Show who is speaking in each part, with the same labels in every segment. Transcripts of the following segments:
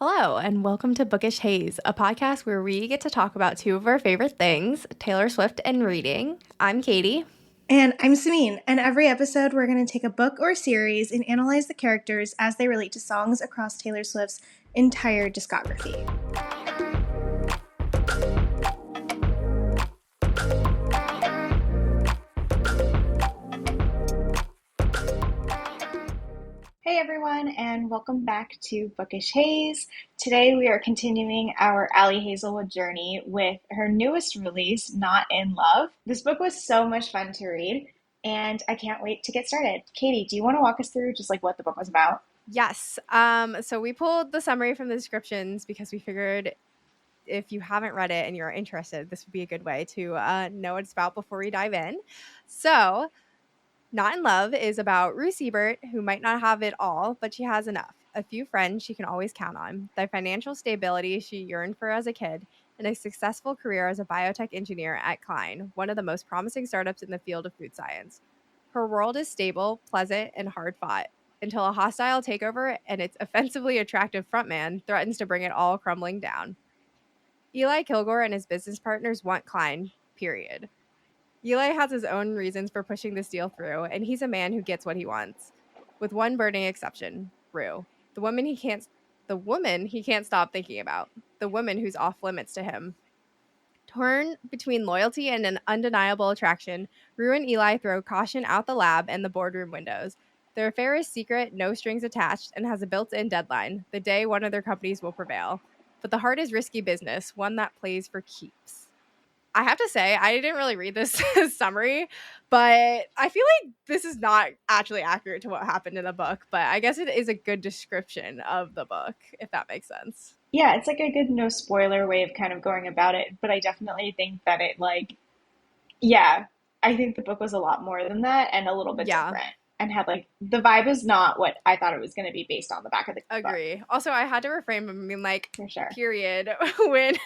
Speaker 1: Hello, and welcome to Bookish Haze, a podcast where we get to talk about two of our favorite things, Taylor Swift and reading. I'm Katie.
Speaker 2: And I'm Sameen, and every episode we're going to take a book or series and analyze the characters as they relate to songs across Taylor Swift's entire discography. Hey everyone, and welcome back to Bookish Haze. Today we are continuing our Ali Hazelwood journey with her newest release, Not in Love. This book was so much fun to read, and I can't wait to get started. Katie, do you want to walk us through just like what the book was about?
Speaker 1: Yes. So we pulled the summary from the descriptions because we figured if you haven't read it and you're interested, this would be a good way to know what it's about before we dive in. So Not in Love is about Rue Siebert, who might not have it all, but she has enough. A few friends she can always count on, the financial stability she yearned for as a kid, and a successful career as a biotech engineer at Klein, one of the most promising startups in the field of food science. Her world is stable, pleasant, and hard-fought, until a hostile takeover and its offensively attractive frontman threatens to bring it all crumbling down. Eli Kilgore and his business partners want Klein, period. Eli has his own reasons for pushing this deal through, and he's a man who gets what he wants. With one burning exception, Rue. The woman he can't stop thinking about. The woman who's off limits to him. Torn between loyalty and an undeniable attraction, Rue and Eli throw caution out the lab and the boardroom windows. Their affair is secret, no strings attached, and has a built-in deadline, the day one of their companies will prevail. But the heart is risky business, one that plays for keeps. I have to say, I didn't really read this summary, but I feel like this is not actually accurate to what happened in the book, but I guess it is a good description of the book, if that makes sense.
Speaker 2: Yeah, it's like a good no spoiler way of kind of going about it, but I definitely think that yeah, I think the book was a lot more than that and a little bit
Speaker 1: Yeah,
Speaker 2: different and had like the vibe is not what I thought it was going to be based on the back of the book,
Speaker 1: agree. Also, I had to refrain from being like,
Speaker 2: for sure.
Speaker 1: period, when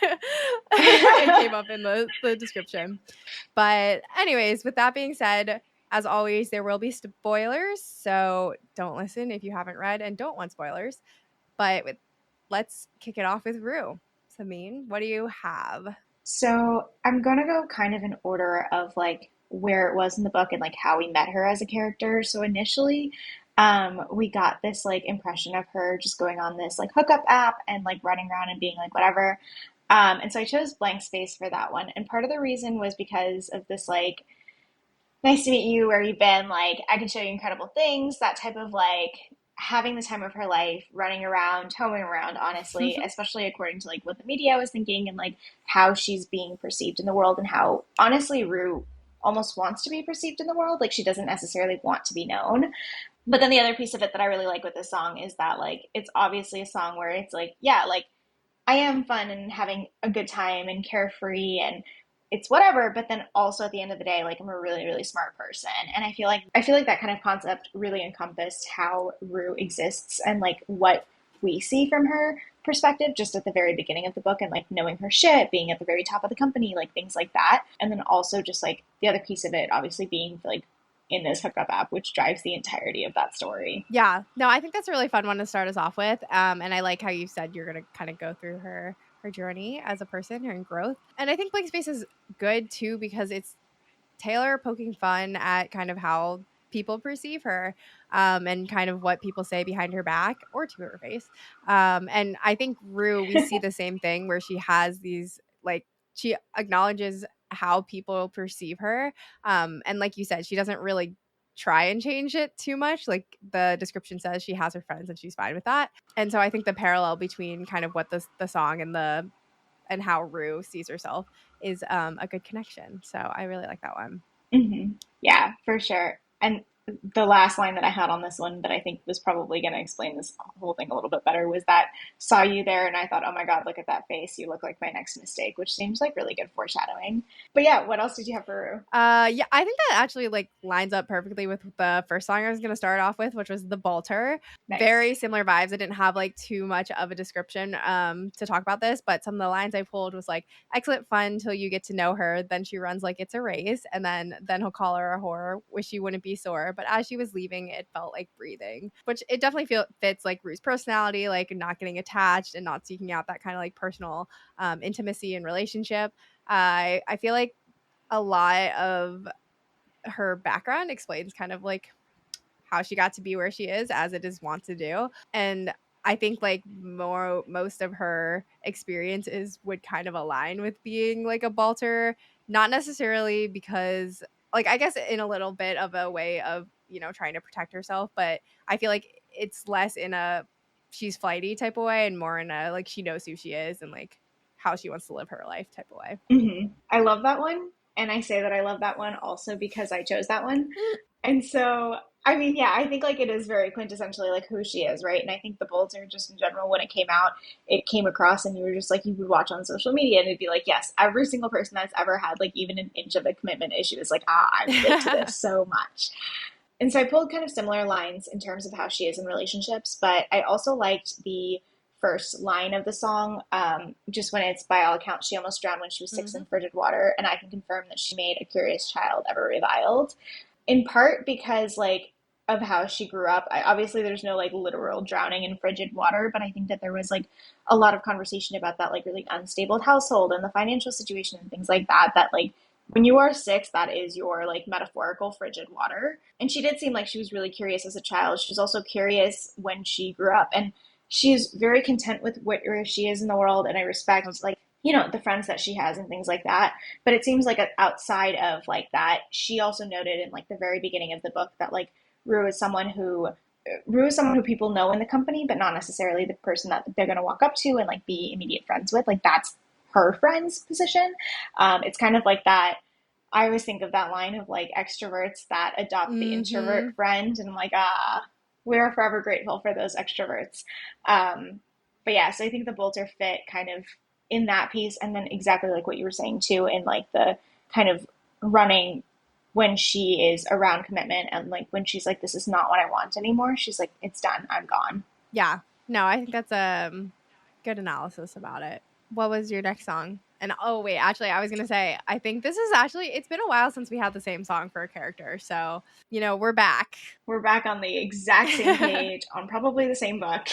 Speaker 1: it came up in the description. But anyways, with that being said, as always, there will be spoilers, so don't listen if you haven't read and don't want spoilers. But let's kick it off with Rue. Sameen, what do you have?
Speaker 2: So I'm gonna go kind of in order of like where it was in the book and like how we met her as a character. So initially, we got this like impression of her just going on this like hookup app and like running around and being like whatever. And so I chose blank space for that one. And part of the reason was because of this like nice to meet you, where you've been, like I can show you incredible things, that type of like having the time of her life, running around, towing around, honestly, especially according to like what the media was thinking and like how she's being perceived in the world and how honestly Rue almost wants to be perceived in the world. Like she doesn't necessarily want to be known. But then the other piece of it that I really like with this song is that like it's obviously a song where it's like, yeah, like I am fun and having a good time and carefree and it's whatever, but then also at the end of the day, like I'm a really, really smart person. And I feel like that kind of concept really encompassed how Rue exists and like what we see from her perspective just at the very beginning of the book and like knowing her shit, being at the very top of the company, like things like that. And then also just like the other piece of it obviously being like in this hookup app, which drives the entirety of that story.
Speaker 1: Yeah, no, I think that's a really fun one to start us off with. And I like how you said you're going to kind of go through her journey as a person, her growth. And I think Blank Space is good too because it's Taylor poking fun at kind of how people perceive her and kind of what people say behind her back or to her face. And I think Rue, we see the same thing where she has these like she acknowledges how people perceive her. And like you said, she doesn't really try and change it too much. Like the description says, she has her friends and she's fine with that. And so I think the parallel between kind of what the song and how Rue sees herself is a good connection. So I really like that one.
Speaker 2: Yeah, for sure. And the last line that I had on this one that I think was probably going to explain this whole thing a little bit better was that saw you there and I thought, oh my God, look at that face. You look like my next mistake, which seems like really good foreshadowing. But yeah, what else did you have for Rue?
Speaker 1: Yeah, I think that actually like lines up perfectly with the first song I was going to start off with, which was The Bolter.
Speaker 2: Nice.
Speaker 1: Very similar vibes. I didn't have like too much of a description to talk about this, but some of the lines I pulled was like excellent fun till you get to know her, then she runs like it's a race, and then he'll call her a whore, wish you wouldn't be sore, but as she was leaving, it felt like breathing, which it definitely fits like Rue's personality, like not getting attached and not seeking out that kind of like personal intimacy and relationship. I feel like a lot of her background explains kind of like how she got to be where she is, as it is wont to do. And I think like most of her experiences would kind of align with being like a Balter, not necessarily because like I guess in a little bit of a way of, you know, trying to protect herself, but I feel like it's less in a she's flighty type of way and more in a like she knows who she is and like how she wants to live her life type of way.
Speaker 2: I love that one. And I say that I love that one also because I chose that one. And so, I mean, yeah, I think like it is very quintessentially like who she is, right? And I think the Bolts are just in general, when it came out, it came across and you were just like, you would watch on social media and it'd be like, yes, every single person that's ever had like even an inch of a commitment issue is like, I relate to this so much. And so I pulled kind of similar lines in terms of how she is in relationships, but I also liked the first line of the song, just when it's by all accounts, she almost drowned when she was six
Speaker 1: Mm-hmm.
Speaker 2: in frigid water, and I can confirm that she made a curious child ever reviled. In part because like of how she grew up. Obviously, there's no like literal drowning in frigid water, but I think that there was like a lot of conversation about that like really unstable household and the financial situation and things like that. That like when you are six, that is your like metaphorical frigid water. And she did seem like she was really curious as a child. She was also curious when she grew up, and she's very content with where she is in the world. And I respect like the friends that she has and things like that. But it seems like outside of like that, she also noted in like the very beginning of the book that like Rue is someone who Rue is someone who people know in the company, but not necessarily the person that they're going to walk up to and like be immediate friends with. Like that's her friend's position. It's kind of like that. I always think of that line of like extroverts that adopt the introvert
Speaker 1: Mm-hmm.
Speaker 2: friend, and I'm like, we're forever grateful for those extroverts. But yeah, so I think the Bolter fit kind of in that piece, and then exactly like what you were saying too, in like the kind of running when she is around commitment and like when she's like, this is not what I want anymore. She's like, it's done. I'm gone.
Speaker 1: Yeah. No, I think that's a good analysis about it. What was your next song? And oh wait, actually I was going to say I think this is actually it's been a while since we had the same song for a character. So, we're back.
Speaker 2: We're back on the exact same page on probably the same book.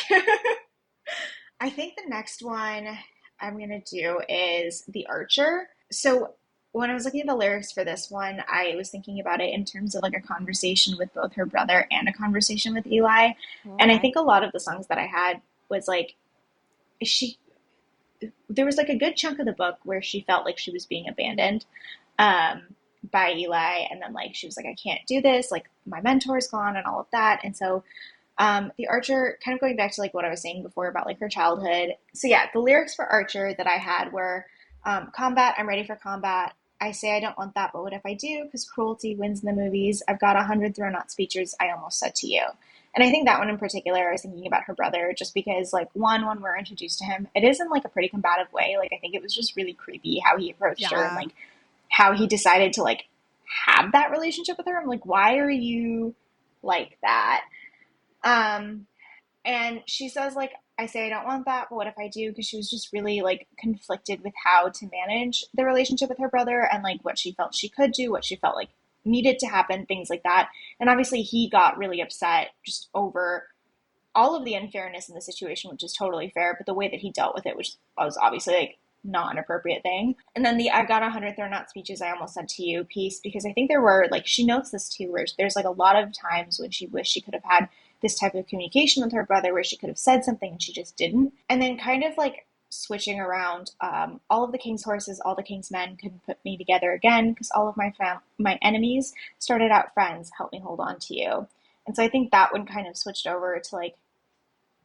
Speaker 2: I think the next one I'm going to do is The Archer. So when I was looking at the lyrics for this one, I was thinking about it in terms of like a conversation with both her brother and a conversation with Eli. And I
Speaker 1: Okay.
Speaker 2: think a lot of the songs that I had was like, she, there was like a good chunk of the book where she felt like she was being abandoned um, by Eli. And then like, she was like, I can't do this. Like my mentor's gone and all of that. And so the Archer, kind of going back to like what I was saying before about like her childhood. So yeah, the lyrics for Archer that I had were combat, I'm ready for combat. I say I don't want that, but what if I do? Because cruelty wins in the movies. I've got 100 thrown out speeches I almost said to you. And I think that one in particular, I was thinking about her brother, just because like when we're introduced to him, it is in like a pretty combative way. Like I think it was just really creepy how he approached her and
Speaker 1: Yeah.
Speaker 2: like how he decided to like have that relationship with her. I'm like, why are you like that? Um, and she says, like, I say I don't want that, but what if I do? Because she was just really, like, conflicted with how to manage the relationship with her brother and, like, what she felt she could do, what she felt like needed to happen, things like that. And obviously, he got really upset just over all of the unfairness in the situation, which is totally fair, but the way that he dealt with it, which was obviously, like, not an appropriate thing. And then the I've got 100 thrown out speeches I almost said to you piece, because I think there were, like, she notes this too, where there's, like, a lot of times when she wished she could have had this type of communication with her brother where she could have said something and she just didn't. And then kind of like switching around, all of the king's horses, all the king's men couldn't put me together again because all of my enemies started out friends. Help me hold on to you. And so I think that one kind of switched over to like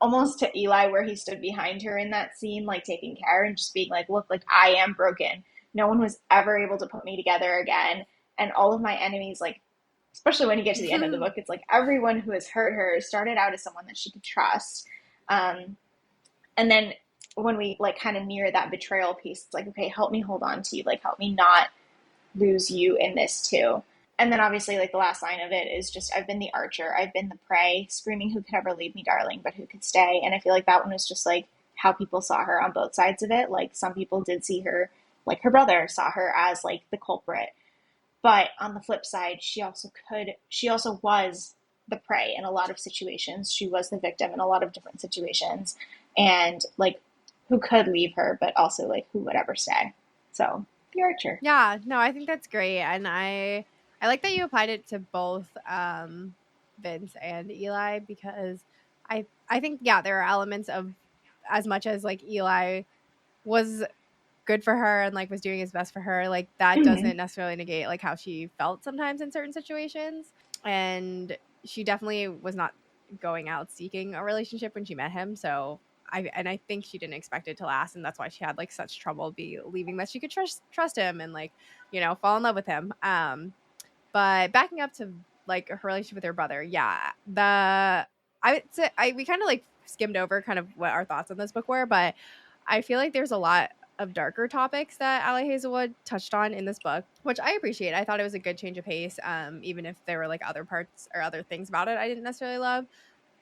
Speaker 2: almost to Eli, where he stood behind her in that scene, like taking care and just being like, look, like I am broken. No one was ever able to put me together again. And all of my enemies, like, especially when you get to the end of the book, it's like everyone who has hurt her started out as someone that she could trust. Um, and then when we like kind of near that betrayal piece, it's like, okay, help me hold on to you. Like, help me not lose you in this too. And then obviously, like the last line of it is just, I've been the archer, I've been the prey, screaming, who could ever leave me, darling, but who could stay? And I feel like that one was just like how people saw her on both sides of it. Like some people did see her, like her brother saw her as like the culprit. But on the flip side, she also was the prey in a lot of situations. She was the victim in a lot of different situations. And like who could leave her, but also like who would ever stay. So the archer.
Speaker 1: Yeah, no, I think that's great, and I like that you applied it to both Vince and Eli because I think yeah, there are elements of as much as like Eli was good for her and like was doing his best for her, like that
Speaker 2: Mm-hmm.
Speaker 1: doesn't necessarily negate like how she felt sometimes in certain situations. And she definitely was not going out seeking a relationship when she met him. So I think she didn't expect it to last, and that's why she had like such trouble believing that she could trust him and like, you know, fall in love with him. But backing up to like her relationship with her brother, yeah, I would say we kind of like skimmed over kind of what our thoughts on this book were, but I feel like there's a lot of darker topics that Ali Hazelwood touched on in this book, which I appreciate. I thought it was a good change of pace, even if there were like other parts or other things about it I didn't necessarily love.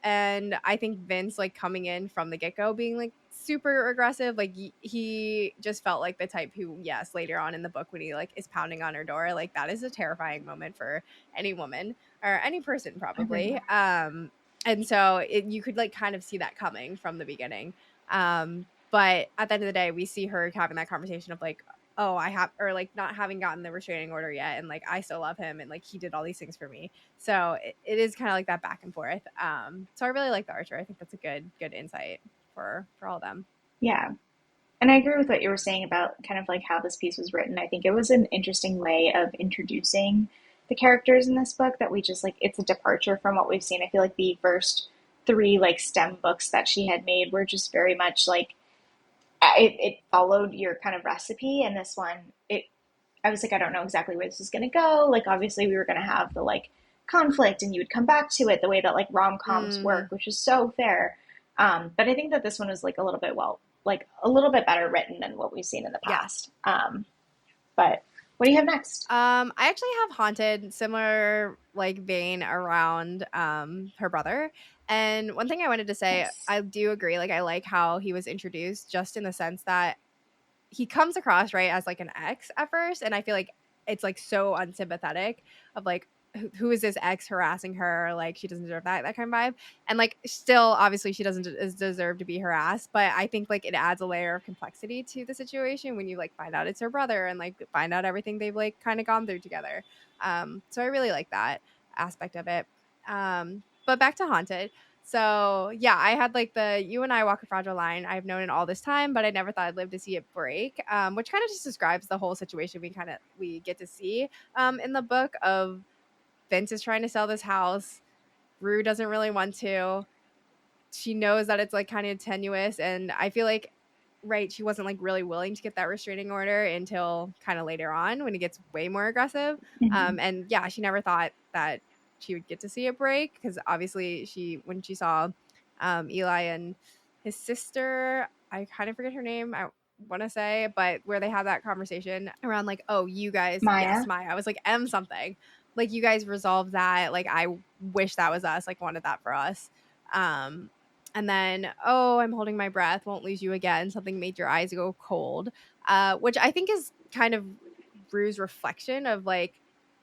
Speaker 1: And I think Vince, like coming in from the get go, being like super aggressive, like he just felt like the type who, yes, later on in the book when he like is pounding on her door, like that is a terrifying moment for any woman or any person
Speaker 2: Agreed.
Speaker 1: probably. And so you could like kind of see that coming from the beginning. But at the end of the day, we see her having that conversation of like, oh, I have, or like not having gotten the restraining order yet, and like I still love him, and like he did all these things for me. So it is kind of like that back and forth. So I really like the Archer. I think that's a good insight for all of them.
Speaker 2: Yeah. And I agree with what you were saying about kind of like how this piece was written. I think it was an interesting way of introducing the characters in this book that we just like, it's a departure from what we've seen. I feel like the first three like STEM books that she had made were just very much like it followed your kind of recipe. And this one, I was like, I don't know exactly where this is going to go. Like, obviously, we were going to have the like conflict and you would come back to it the way that like rom coms work,
Speaker 1: Mm,
Speaker 2: which is so fair. But I think that this one was like a little bit like a little bit better written than what we've seen in the
Speaker 1: yes.
Speaker 2: past. But what do you have next?
Speaker 1: I actually have Haunted, similar like vein around her brother. And one thing I wanted to say,
Speaker 2: Nice.
Speaker 1: I do agree. Like I like how he was introduced, just in the sense that he comes across right as like an ex at first, and I feel like it's like so unsympathetic of like who is this ex harassing her, like she doesn't deserve that kind of vibe. And like still obviously she doesn't deserve to be harassed, but I think like it adds a layer of complexity to the situation when you like find out it's her brother and like find out everything they've like kind of gone through together. So I really like that aspect of it. But back to Haunted. So yeah, I had like the "You and I walk a fragile line." I've known it all this time, but I never thought I'd live to see it break. Which kind of just describes the whole situation we get to see in the book of Vince is trying to sell this house. Rue doesn't really want to. She knows that it's like kind of tenuous, and I feel like right, she wasn't like really willing to get that restraining order until kind of later on when it gets way more aggressive.
Speaker 2: Mm-hmm.
Speaker 1: And yeah, she never thought that she would get to see it break because obviously when she saw Eli and his sister, I kind of forget her name. I want to say, but where they have that conversation around like, oh, you guys, yes,
Speaker 2: Maya.
Speaker 1: Maya. I was like, M something. Like you guys resolved that. Like I wish that was us. Like wanted that for us. Um, and then, oh, I'm holding my breath, won't lose you again. Something made your eyes go cold, which I think is kind of Rue's reflection of like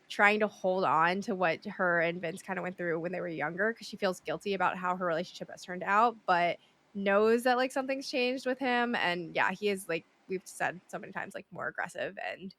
Speaker 1: trying to hold on to what her and Vince kind of went through when they were younger because she feels guilty about how her relationship has turned out, but knows that like something's changed with him. And yeah, he is like we've said so many times, like more aggressive and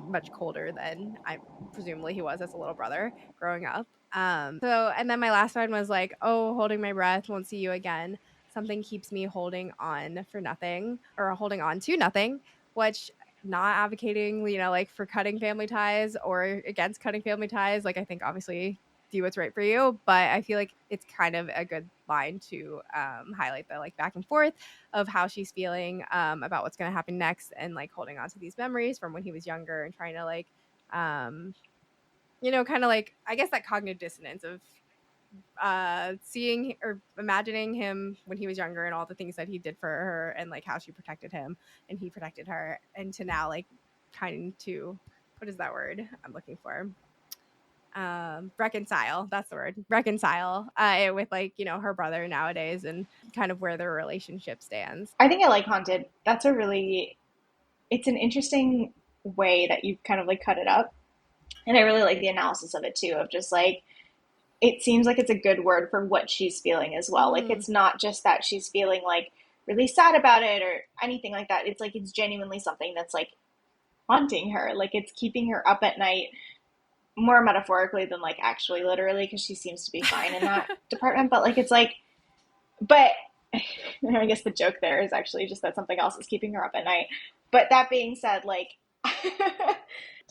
Speaker 1: much colder than I presumably he was as a little brother growing up. So and then my last one was like, oh, holding my breath, won't see you again. Something keeps me holding on for nothing or holding on to nothing, which not advocating, you know, like for cutting family ties or against cutting family ties. Like I think obviously do what's right for you, but I feel like it's kind of a good line to highlight the like back and forth of how she's feeling about what's going to happen next and like holding on to these memories from when he was younger and trying to like um you know, kind of like I guess that cognitive dissonance of seeing or imagining him when he was younger and all the things that he did for her and like how she protected him and he protected her, and to now like kind to what is that word I'm looking for, reconcile, that's the word, reconcile with like, you know, her brother nowadays and kind of where their relationship stands.
Speaker 2: I think I like Haunted. That's a really, it's an interesting. way that you kind of like cut it up. And I really like the analysis of it too, of just like, it seems like it's a good word for what she's feeling as well. Like,
Speaker 1: Mm.
Speaker 2: it's not just that she's feeling like really sad about it or anything like that. It's like, it's genuinely something that's like haunting her. Like, it's keeping her up at night, more metaphorically than like actually literally, because she seems to be fine in that department. But like, it's like, but I guess the joke there is actually just that something else is keeping her up at night. But that being said, like,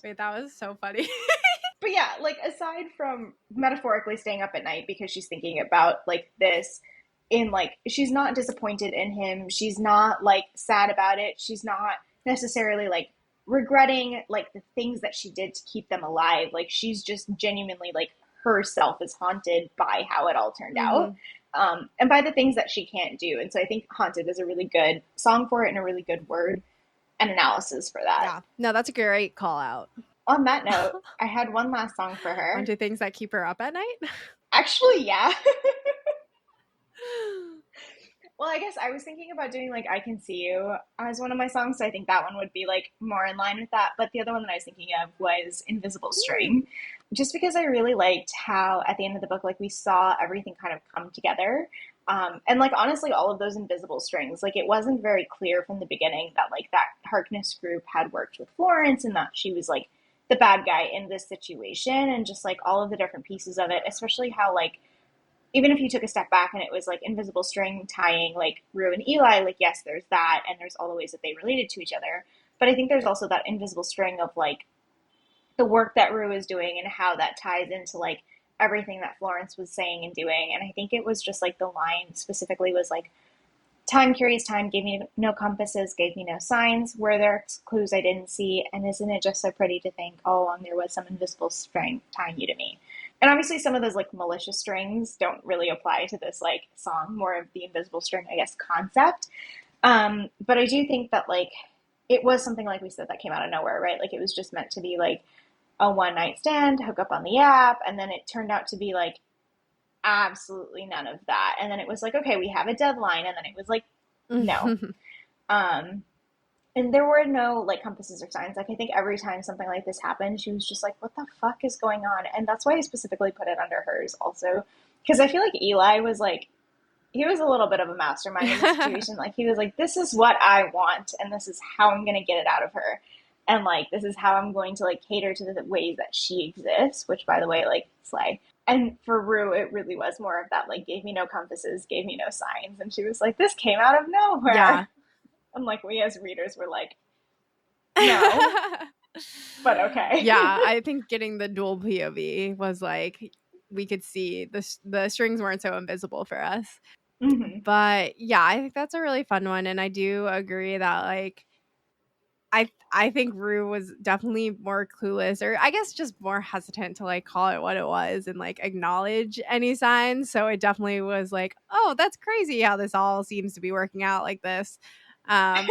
Speaker 1: Wait, that was so funny.
Speaker 2: but yeah, like aside from metaphorically staying up at night because she's thinking about like this, in like, she's not disappointed in him, she's not like sad about it, she's not necessarily like regretting like the things that she did to keep them alive. Like, she's just genuinely like, herself is haunted by how it all turned out,
Speaker 1: Hmm.
Speaker 2: and by the things that she can't do. And so I think haunted is a really good song for it, and a really good word and analysis for that.
Speaker 1: Yeah. No, that's a great call out.
Speaker 2: On that note, I had one last song for her.
Speaker 1: Onto things that keep her up at night.
Speaker 2: Actually, yeah. Well, I guess I was thinking about doing like I Can See You as one of my songs, so I think that one would be like more in line with that. But the other one that I was thinking of was Invisible
Speaker 1: Mm.
Speaker 2: String, just because I really liked how at the end of the book, like we saw everything kind of come together. And like honestly, all of those invisible strings, like it wasn't very clear from the beginning that like that Harkness group had worked with Florence and that she was like the bad guy in this situation, and just like all of the different pieces of it, especially how like even if you took a step back and it was like invisible string tying like Rue and Eli, like yes, there's that, and there's all the ways that they related to each other. But I think there's also that invisible string of like the work that Rue is doing and how that ties into like everything that Florence was saying and doing. And I think it was just like the line specifically was like, time, curious time, gave me no compasses, gave me no signs. Were there clues I didn't see? And isn't it just so pretty to think all along there was some invisible string tying you to me? And obviously, some of those like malicious strings don't really apply to this like song. More of the invisible string, I guess, concept. But I do think that like it was something like we said that came out of nowhere, right? Like it was just meant to be like a one night stand, hook up on the app, and then it turned out to be like absolutely none of that. And then it was like, okay, we have a deadline, and then it was like, no. Um, and there were no like compasses or signs. Like I think every time something like this happened, she was just like, "What the fuck is going on?" And that's why I specifically put it under hers, also, because I feel like Eli was like, he was a little bit of a mastermind in the situation. Like he was like, "This is what I want, and this is how I'm gonna get it out of her, and like this is how I'm going to like cater to the ways that she exists." Which, by the way, like slay. And for Rue, it really was more of that, like, gave me no compasses, gave me no signs. And she was like, this came out of
Speaker 1: Yeah.
Speaker 2: nowhere. And like, we as readers were like, no, but okay.
Speaker 1: Yeah, I think getting the dual POV was like we could see the strings weren't so invisible for us.
Speaker 2: Mm-hmm.
Speaker 1: But yeah, I think that's a really fun one, and I do agree that like I think Rue was definitely more clueless, or I guess just more hesitant to like call it what it was and like acknowledge any signs. So it definitely was like, oh, that's crazy how this all seems to be working out like this. Um,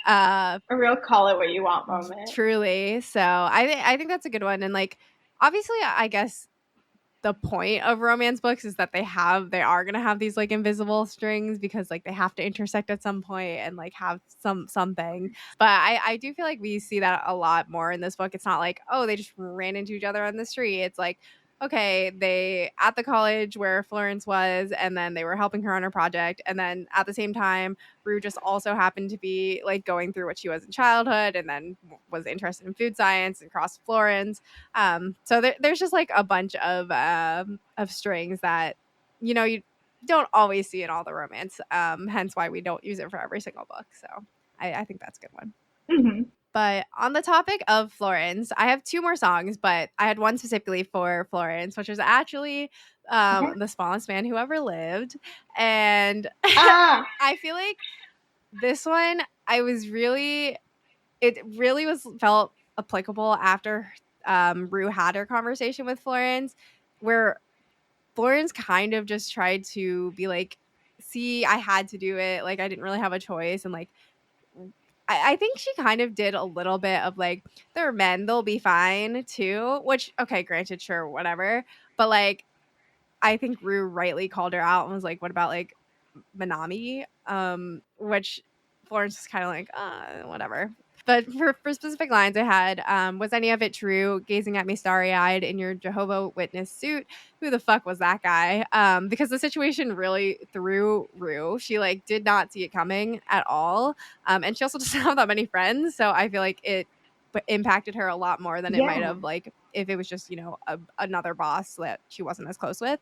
Speaker 1: uh,
Speaker 2: A real call it what you want moment.
Speaker 1: Truly. So I think that's a good one. And like obviously I guess the point of romance books is that they are gonna have these like invisible strings because like they have to intersect at some point and like have something. But I do feel like we see that a lot more in this book. It's not like, oh, they just ran into each other on the street. It's like, okay, they at the college where Florence was, and then they were helping her on her project, and then at the same time Rue just also happened to be like going through what she was in childhood, and then was interested in food science and crossed Florence. So there's just like a bunch of strings that you don't always see in all the romance. Hence why we don't use it for every single book. So I think that's a good one.
Speaker 2: Mm-hmm.
Speaker 1: But on the topic of Florence, I have two more songs, but I had one specifically for Florence, which was actually
Speaker 2: Okay.
Speaker 1: The Smallest Man Who Ever Lived. And
Speaker 2: Ah,
Speaker 1: I feel like this one, it really was felt applicable after Rue had her conversation with Florence, where Florence kind of just tried to be like, see, I had to do it. Like, I didn't really have a choice. And like, I think she kind of did a little bit of like, they're men, they'll be fine too, which, okay, granted, sure, whatever. But like, I think Rue rightly called her out and was like, what about like Manami? Which Florence is kind of like, whatever. But for specific lines I had, was any of it true? Gazing at me starry eyed in your Jehovah Witness suit. Who the fuck was that guy? Because the situation really threw Rue. She like did not see it coming at all. And she also doesn't have that many friends. So I feel like it impacted her a lot more than it might
Speaker 2: Yeah.
Speaker 1: have like if it was just, another boss that she wasn't as close with.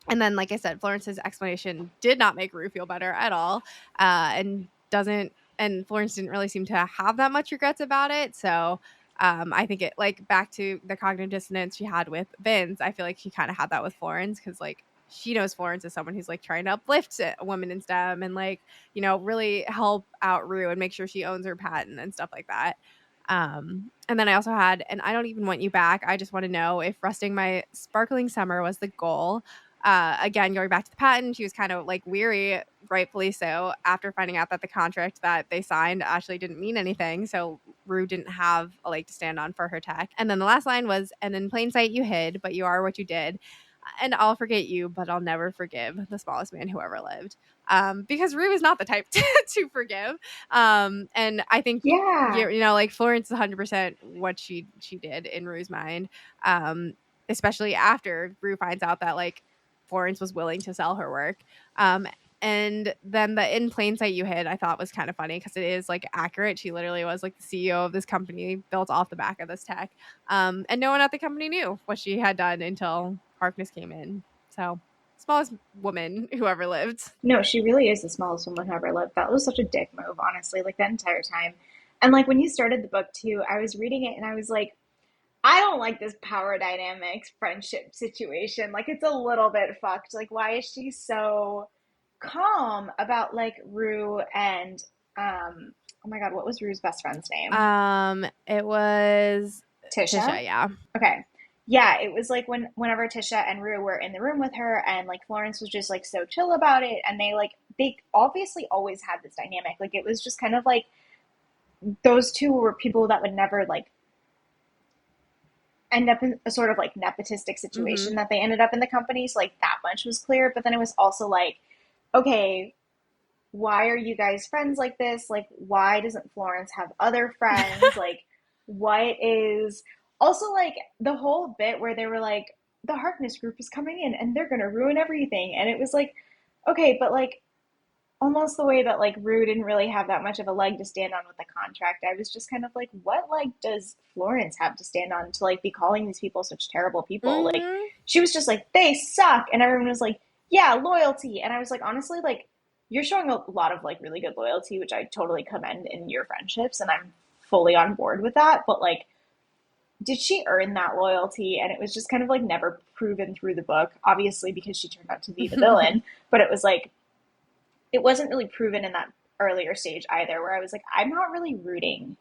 Speaker 1: And then, like I said, Florence's explanation did not make Rue feel better at all. And doesn't and Florence didn't really seem to have that much regrets about it. So I think it like back to the cognitive dissonance she had with Vince. I feel like she kind of had that with Florence because like she knows Florence is someone who's like trying to uplift a woman in STEM and like really help out Rue and make sure she owns her patent and stuff like that. And then I also had, and I don't even want you back. I just want to know if resting my sparkling summer was the goal. Again, going back to the patent, she was kind of like weary, rightfully so, after finding out that the contract that they signed actually didn't mean anything. So Rue didn't have a leg to stand on for her tech. And then the last line was, and in plain sight you hid, but you are what you did. And I'll forget you, but I'll never forgive the smallest man who ever lived. Because Rue is not the type to forgive. And I think
Speaker 2: Yeah.
Speaker 1: like Florence is 100% what she did in Rue's mind. Especially after Rue finds out that like Florence was willing to sell her work. And then the in plain sight you hid, I thought was kind of funny because it is like accurate. She literally was like the CEO of this company built off the back of this tech. And no one at the company knew what she had done until Harkness came in. So smallest woman who ever lived.
Speaker 2: No, she really is the smallest woman who ever lived. That was such a dick move, honestly, like that entire time. And like when you started the book too, I was reading it and I was like, I don't like this power dynamics friendship situation. Like it's a little bit fucked. Like why is she so calm about like Rue and oh my god, what was Rue's best friend's name?
Speaker 1: It was
Speaker 2: Tisha?
Speaker 1: Tisha, yeah.
Speaker 2: Okay. Yeah, it was like whenever Tisha and Rue were in the room with her and like Florence was just like so chill about it and they obviously always had this dynamic. Like it was just kind of like those two were people that would never like end up in a sort of like nepotistic
Speaker 1: Mm-hmm.
Speaker 2: situation that they ended up in the company. So like that much was clear. But then it was also like, okay, why are you guys friends like this? Like, why doesn't Florence have other friends? Like, what is also like the whole bit where they were like, the Harkness group is coming in and they're gonna ruin everything. And it was like, okay, but like almost the way that like Rue didn't really have that much of a leg to stand on with the contract. I was just kind of like, what leg does Florence have to stand on to like be calling these people such terrible people? Like
Speaker 1: Mm-hmm.
Speaker 2: she was just like, they suck, and everyone was like, yeah, loyalty. And I was like, honestly, like you're showing a lot of like really good loyalty, which I totally commend in your friendships, and I'm fully on board with that. But like, did she earn that loyalty? And it was just kind of like never proven through the book, obviously because she turned out to be the villain. But it was like it wasn't really proven in that earlier stage either, where I was like, I'm not really rooting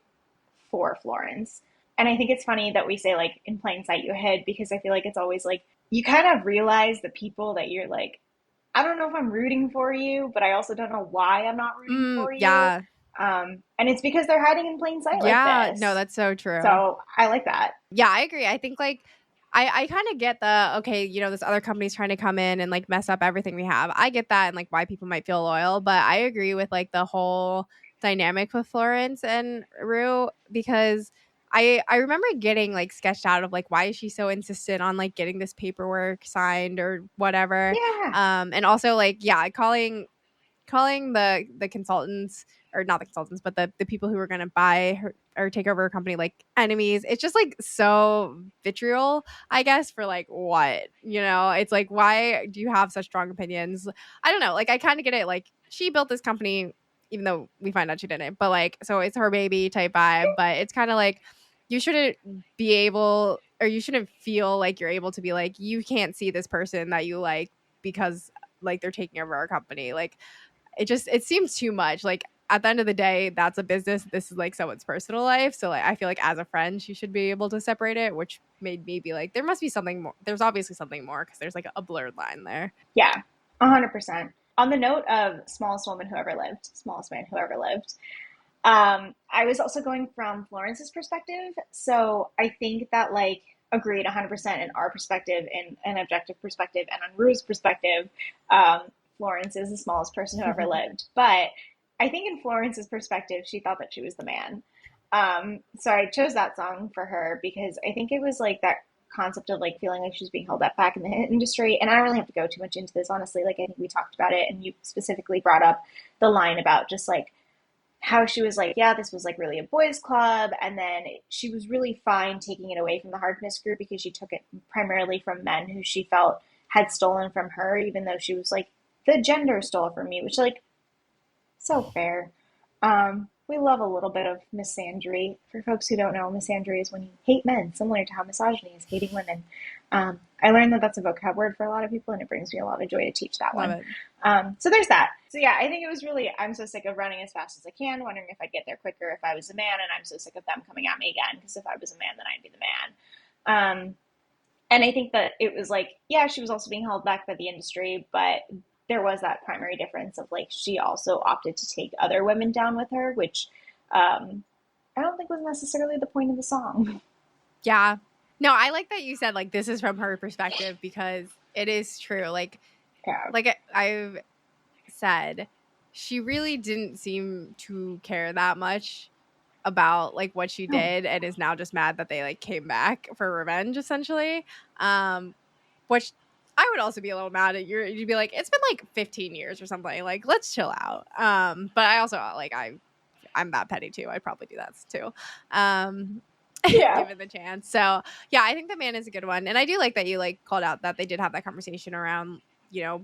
Speaker 2: for Florence. And I think it's funny that we say like in plain sight you hid because I feel like it's always like you kind of realize the people that you're like, I don't know if I'm rooting for you, but I also don't know why I'm not rooting for you.
Speaker 1: Yeah.
Speaker 2: And it's because they're hiding in plain sight like
Speaker 1: Yeah. No,
Speaker 2: this.
Speaker 1: that's so true.
Speaker 2: So I like that.
Speaker 1: Yeah, I agree. I think like I kind of get the okay, this other company's trying to come in and like mess up everything we have. I get that and like why people might feel loyal, but I agree with like the whole dynamic with Florence and Rue because I remember getting like sketched out of like why is she so insistent on like getting this paperwork signed or whatever.
Speaker 2: Yeah.
Speaker 1: And also like yeah, calling the consultants or not the consultants but the people who were going to buy her or take over her company like enemies. It's just like so vitriol, I guess, for like what, it's like why do you have such strong opinions? I don't know, like I kind of get it, like she built this company even though we find out she didn't, but like so it's her baby type vibe, but it's kind of like you shouldn't be able or you shouldn't feel like you're able to be like you can't see this person that you like because like they're taking over our company. Like it seems too much. Like at the end of the day, that's a business. This is like someone's personal life. So like I feel like as a friend, she should be able to separate it, which made me be like, there must be something more. There's obviously something more because there's like a blurred line there.
Speaker 2: Yeah. 100%. On the note of smallest man who ever lived, I was also going from Florence's perspective. So I think that, like, agreed 100% in our perspective, in an objective perspective, and on Rue's perspective, Florence is the smallest person who ever lived. But I think in Florence's perspective, she thought that she was the man. So I chose that song for her because I think it was like that concept of like feeling like she was being held up back in the industry. And I don't really have to go too much into this, honestly. Like I think we talked about it, and you specifically brought up the line about just like how she was like, yeah, this was like really a boys' club, and then she was really fine taking it away from the Harkness group because she took it primarily from men who she felt had stolen from her, even though she was like, the gender stole from me, which like so fair. We love a little bit of misandry. For folks who don't know, misandry is when you hate men, similar to how misogyny is hating women. I learned that that's a vocab word for a lot of people, and it brings me a lot of joy to teach that
Speaker 1: Love
Speaker 2: one.
Speaker 1: it.
Speaker 2: So there's that. So yeah, I think it was really, I'm so sick of running as fast as I can, wondering if I'd get there quicker if I was a man, and I'm so sick of them coming at me again, because if I was a man, then I'd be the man. And I think that it was like, yeah, she was also being held back by the industry, but there was that primary difference of like she also opted to take other women down with her, which I don't think was necessarily the point of the song.
Speaker 1: Yeah. No, I like that you said like this is from her perspective because it is true.
Speaker 2: Yeah.
Speaker 1: I've said, she really didn't seem to care that much about like what she
Speaker 2: No.
Speaker 1: did and is now just mad that they like came back for revenge essentially. Um which I would also be a little mad at you'd be like, it's been like 15 years or something. Like, let's chill out. But I also like I'm that petty too. I'd probably do that too. Um
Speaker 2: Yeah.
Speaker 1: given the chance. So yeah, I think the man is a good one. And I do like that you like called out that they did have that conversation around,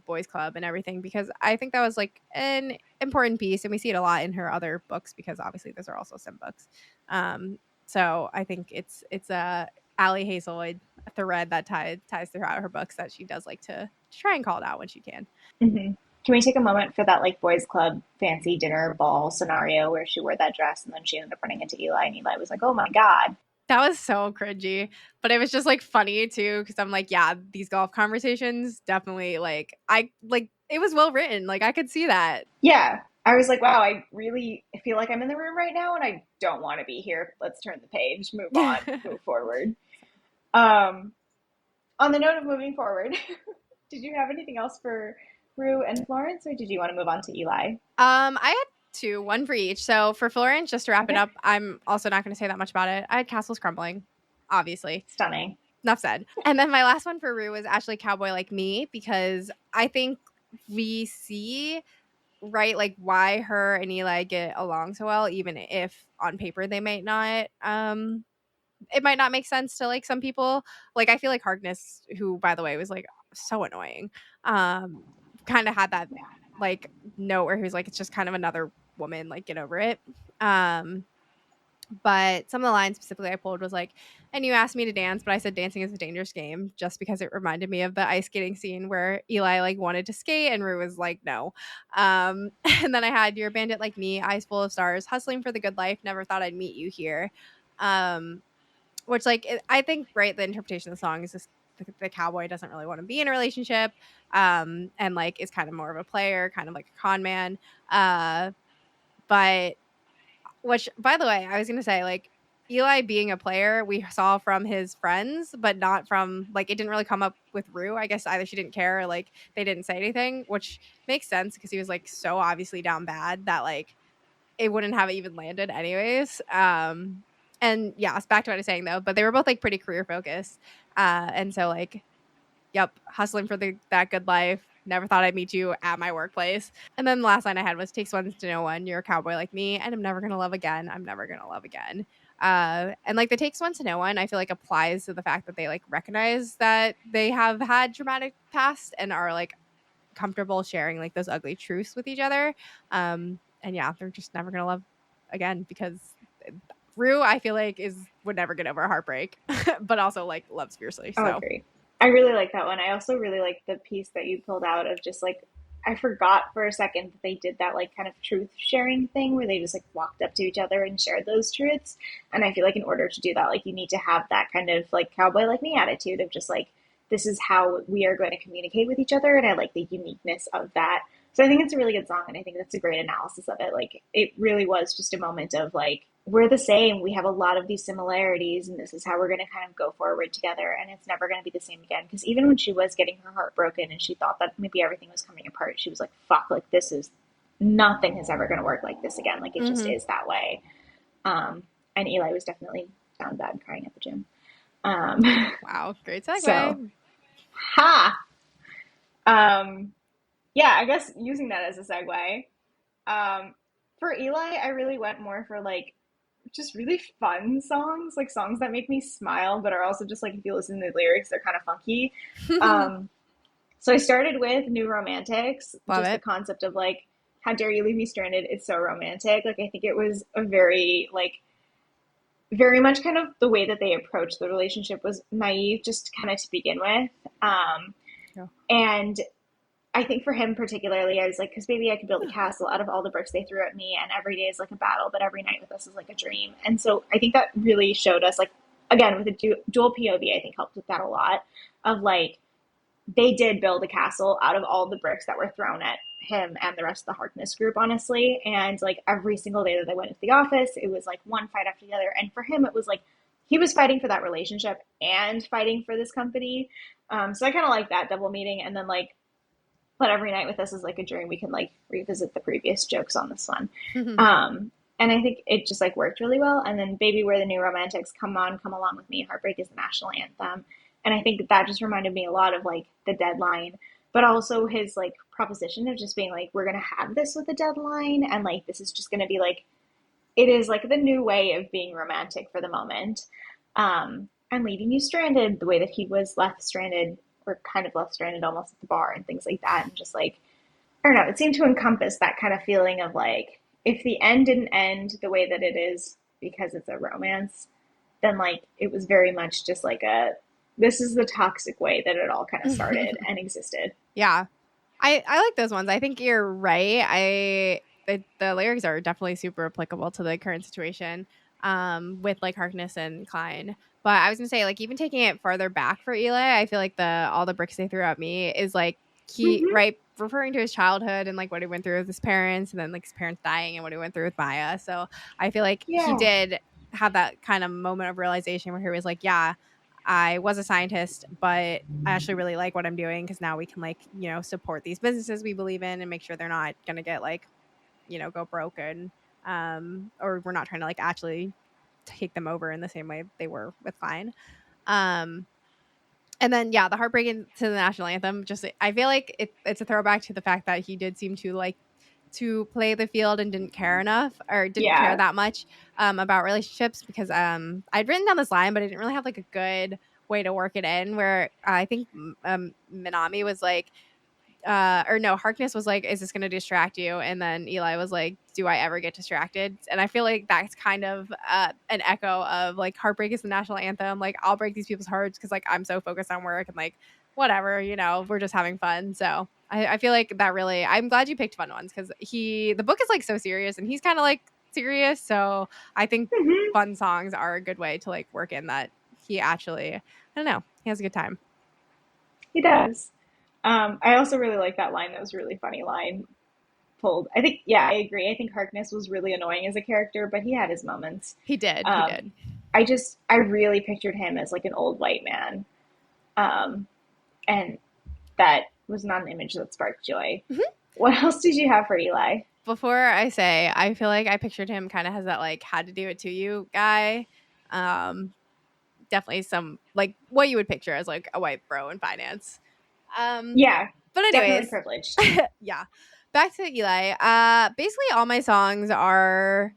Speaker 1: boys club and everything, because I think that was like an important piece, and we see it a lot in her other books because obviously those are also sim books. So I think it's a Ali Hazelwood thread that ties throughout her books that she does like to try and call it out when she can.
Speaker 2: Hmm. Can we take a moment for that like boys club fancy dinner ball scenario where she wore that dress and then she ended up running into Eli and Eli was like, "Oh my God."
Speaker 1: That was so cringy, but it was just like funny too because I'm like, yeah, these golf conversations definitely like I like it was well written. Like I could see that.
Speaker 2: Yeah. I was like, wow, I really feel like I'm in the room right now and I don't want to be here. Let's turn the page, move on, move forward. Um, on the note of moving forward, did you have anything else for Rue and Florence, or did you want to move on to Eli?
Speaker 1: I had two, one for each. So for Florence, just to wrap it
Speaker 2: Okay.
Speaker 1: up, I'm also not going to say that much about it. I had Castles Crumbling, obviously.
Speaker 2: Stunning.
Speaker 1: Enough said. And then my last one for Rue was actually Cowboy Like Me, because I think we see, right, like why her and Eli get along so well, even if on paper they might not. It might not make sense to like some people. Like I feel like Harkness, who by the way was like so annoying, um, kind of had that like note where he was like, it's just kind of another woman, like get over it. Um, but some of the lines specifically I pulled was like, and you asked me to dance, but I said dancing is a dangerous game just because it reminded me of the ice skating scene where Eli like wanted to skate and Rue was like, no. And then I had, you're a bandit like me, eyes full of stars, hustling for the good life, never thought I'd meet you here. Um, which like I think, right, the interpretation of the song is just the cowboy doesn't really want to be in a relationship, and like is kind of more of a player, kind of like a con man. But which, by the way, I was gonna say, like, Eli being a player, we saw from his friends, but not from like it didn't really come up with Rue. I guess either she didn't care or like they didn't say anything, which makes sense because he was like so obviously down bad that like it wouldn't have even landed anyways. And yeah, it's back to what I was saying though, but they were both like pretty career focused. And so like, yep, hustling for that good life. Never thought I'd meet you at my workplace. And then the last line I had was takes one to know one. You're a cowboy like me, and I'm never gonna love again. I'm never gonna love again. And like the takes one to know one, I feel like applies to the fact that they like recognize that they have had traumatic past and are like comfortable sharing like those ugly truths with each other. And yeah, they're just never gonna love again because Rue, I feel like, is would never get over a heartbreak, but also like loves fiercely.
Speaker 2: I'll
Speaker 1: So
Speaker 2: agree. I really like that one. I also really like the piece that you pulled out of just like, I forgot for a second that they did that like kind of truth sharing thing where they just like walked up to each other and shared those truths. And I feel like in order to do that, like you need to have that kind of like cowboy like me attitude of just like, this is how we are going to communicate with each other. And I like the uniqueness of that. So I think it's a really good song. And I think that's a great analysis of it. Like it really was just a moment of like, we're the same. We have a lot of these similarities, and this is how we're going to kind of go forward together. And it's never going to be the same again. Because even when she was getting her heart broken and she thought that maybe everything was coming apart, she was like, fuck, like this is nothing is ever going to work like this again. Like it just
Speaker 1: mhm.
Speaker 2: is that way. Um, And Eli was definitely down bad crying at the gym. Um,
Speaker 1: Wow, great
Speaker 2: so,
Speaker 1: segue.
Speaker 2: ha! Um, yeah, I guess using that as a segue. Um, for Eli, I really went more for like just really fun songs, like songs that make me smile, but are also just like if you listen to the lyrics, they're kind of funky. Um, so I started with New Romantics,
Speaker 1: Love
Speaker 2: just the
Speaker 1: it.
Speaker 2: concept of like, how dare you leave me stranded? It's so romantic. Like I think it was a very like very much kind of the way that they approached the relationship was naive, just kind of to begin with.
Speaker 1: Yeah.
Speaker 2: And I think for him particularly, I was like, because maybe I could build a castle out of all the bricks they threw at me, and every day is like a battle, but every night with us is like a dream. And so I think that really showed us, like, again, with the dual POV, I think helped with that a lot. Of like, they did build a castle out of all the bricks that were thrown at him and the rest of the Harkness group, honestly. And like every single day that they went into the office, it was like one fight after the other. And for him, it was like he was fighting for that relationship and fighting for this company. So I kind of like that double meaning. And then like but every night with us is like a dream. We can like revisit the previous jokes on this one. And I think it just like worked really well. And then Baby We're the New Romantics, Come On, Come Along with Me, Heartbreak is the national anthem. And I think that just reminded me a lot of like the deadline, but also his like proposition of just being like, we're going to have this with a deadline. And like, this is just going to be like, it is like the new way of being romantic for the moment. And leaving you stranded the way that he was left stranded or kind of left stranded almost at the bar and things like that. And just like, I don't know, it seemed to encompass that kind of feeling of like, if the end didn't end the way that it is because it's a romance, then like it was very much just like a, this is the toxic way that it all kind of started and existed.
Speaker 1: Yeah. I like those ones. I think you're right. The lyrics are definitely super applicable to the current situation with like Harkness and Klein. But I was gonna say, like, even taking it farther back for Eli, I feel like the all the bricks they threw at me is like he
Speaker 2: Mm-hmm.
Speaker 1: right referring to his childhood and like what he went through with his parents and then like his parents dying and what he went through with Maya. So I feel like he
Speaker 2: Yeah.
Speaker 1: did have that kind of moment of realization where he was like, yeah, I was a scientist, but I actually really like what I'm doing because now we can like, support these businesses we believe in and make sure they're not going to get like, go broken. Or we're not trying to like actually take them over in the same way they were with Klein. Um, and then yeah, the heartbreak into the national anthem. Just I feel like it's a throwback to the fact that he did seem to like to play the field and didn't care enough or didn't care
Speaker 2: Yeah.
Speaker 1: that much about relationships because I'd written down this line, but I didn't really have like a good way to work it in. Where I think Minami was like, or no, Harkness was like, "Is this going to distract you?" And then Eli was like, "Do I ever get distracted?" And I feel like that's kind of an echo of like, "Heartbreak is the national anthem." Like, I'll break these people's hearts because like I'm so focused on work and like whatever, we're just having fun. So I feel like that really. I'm glad you picked fun ones because the book is like so serious and he's kind of like serious. So I think
Speaker 2: Mm-hmm.
Speaker 1: fun songs are a good way to like work in that he actually. I don't know. He has a good time.
Speaker 2: He does. I also really like that line. That was a really funny line pulled. I think, yeah, I agree. I think Harkness was really annoying as a character, but he had his moments.
Speaker 1: He did. He
Speaker 2: Um,
Speaker 1: did.
Speaker 2: I really pictured him as like an old white man. Um, and that was not an image that sparked joy. What else did you have for Eli?
Speaker 1: Before I say, I feel like I pictured him kind of as that like had to do it to you guy. Um, Definitely some like what you would picture as like a white bro in finance. Um,
Speaker 2: Yeah,
Speaker 1: but
Speaker 2: definitely
Speaker 1: anyways,
Speaker 2: privileged.
Speaker 1: yeah. Back to Eli. Basically all my songs are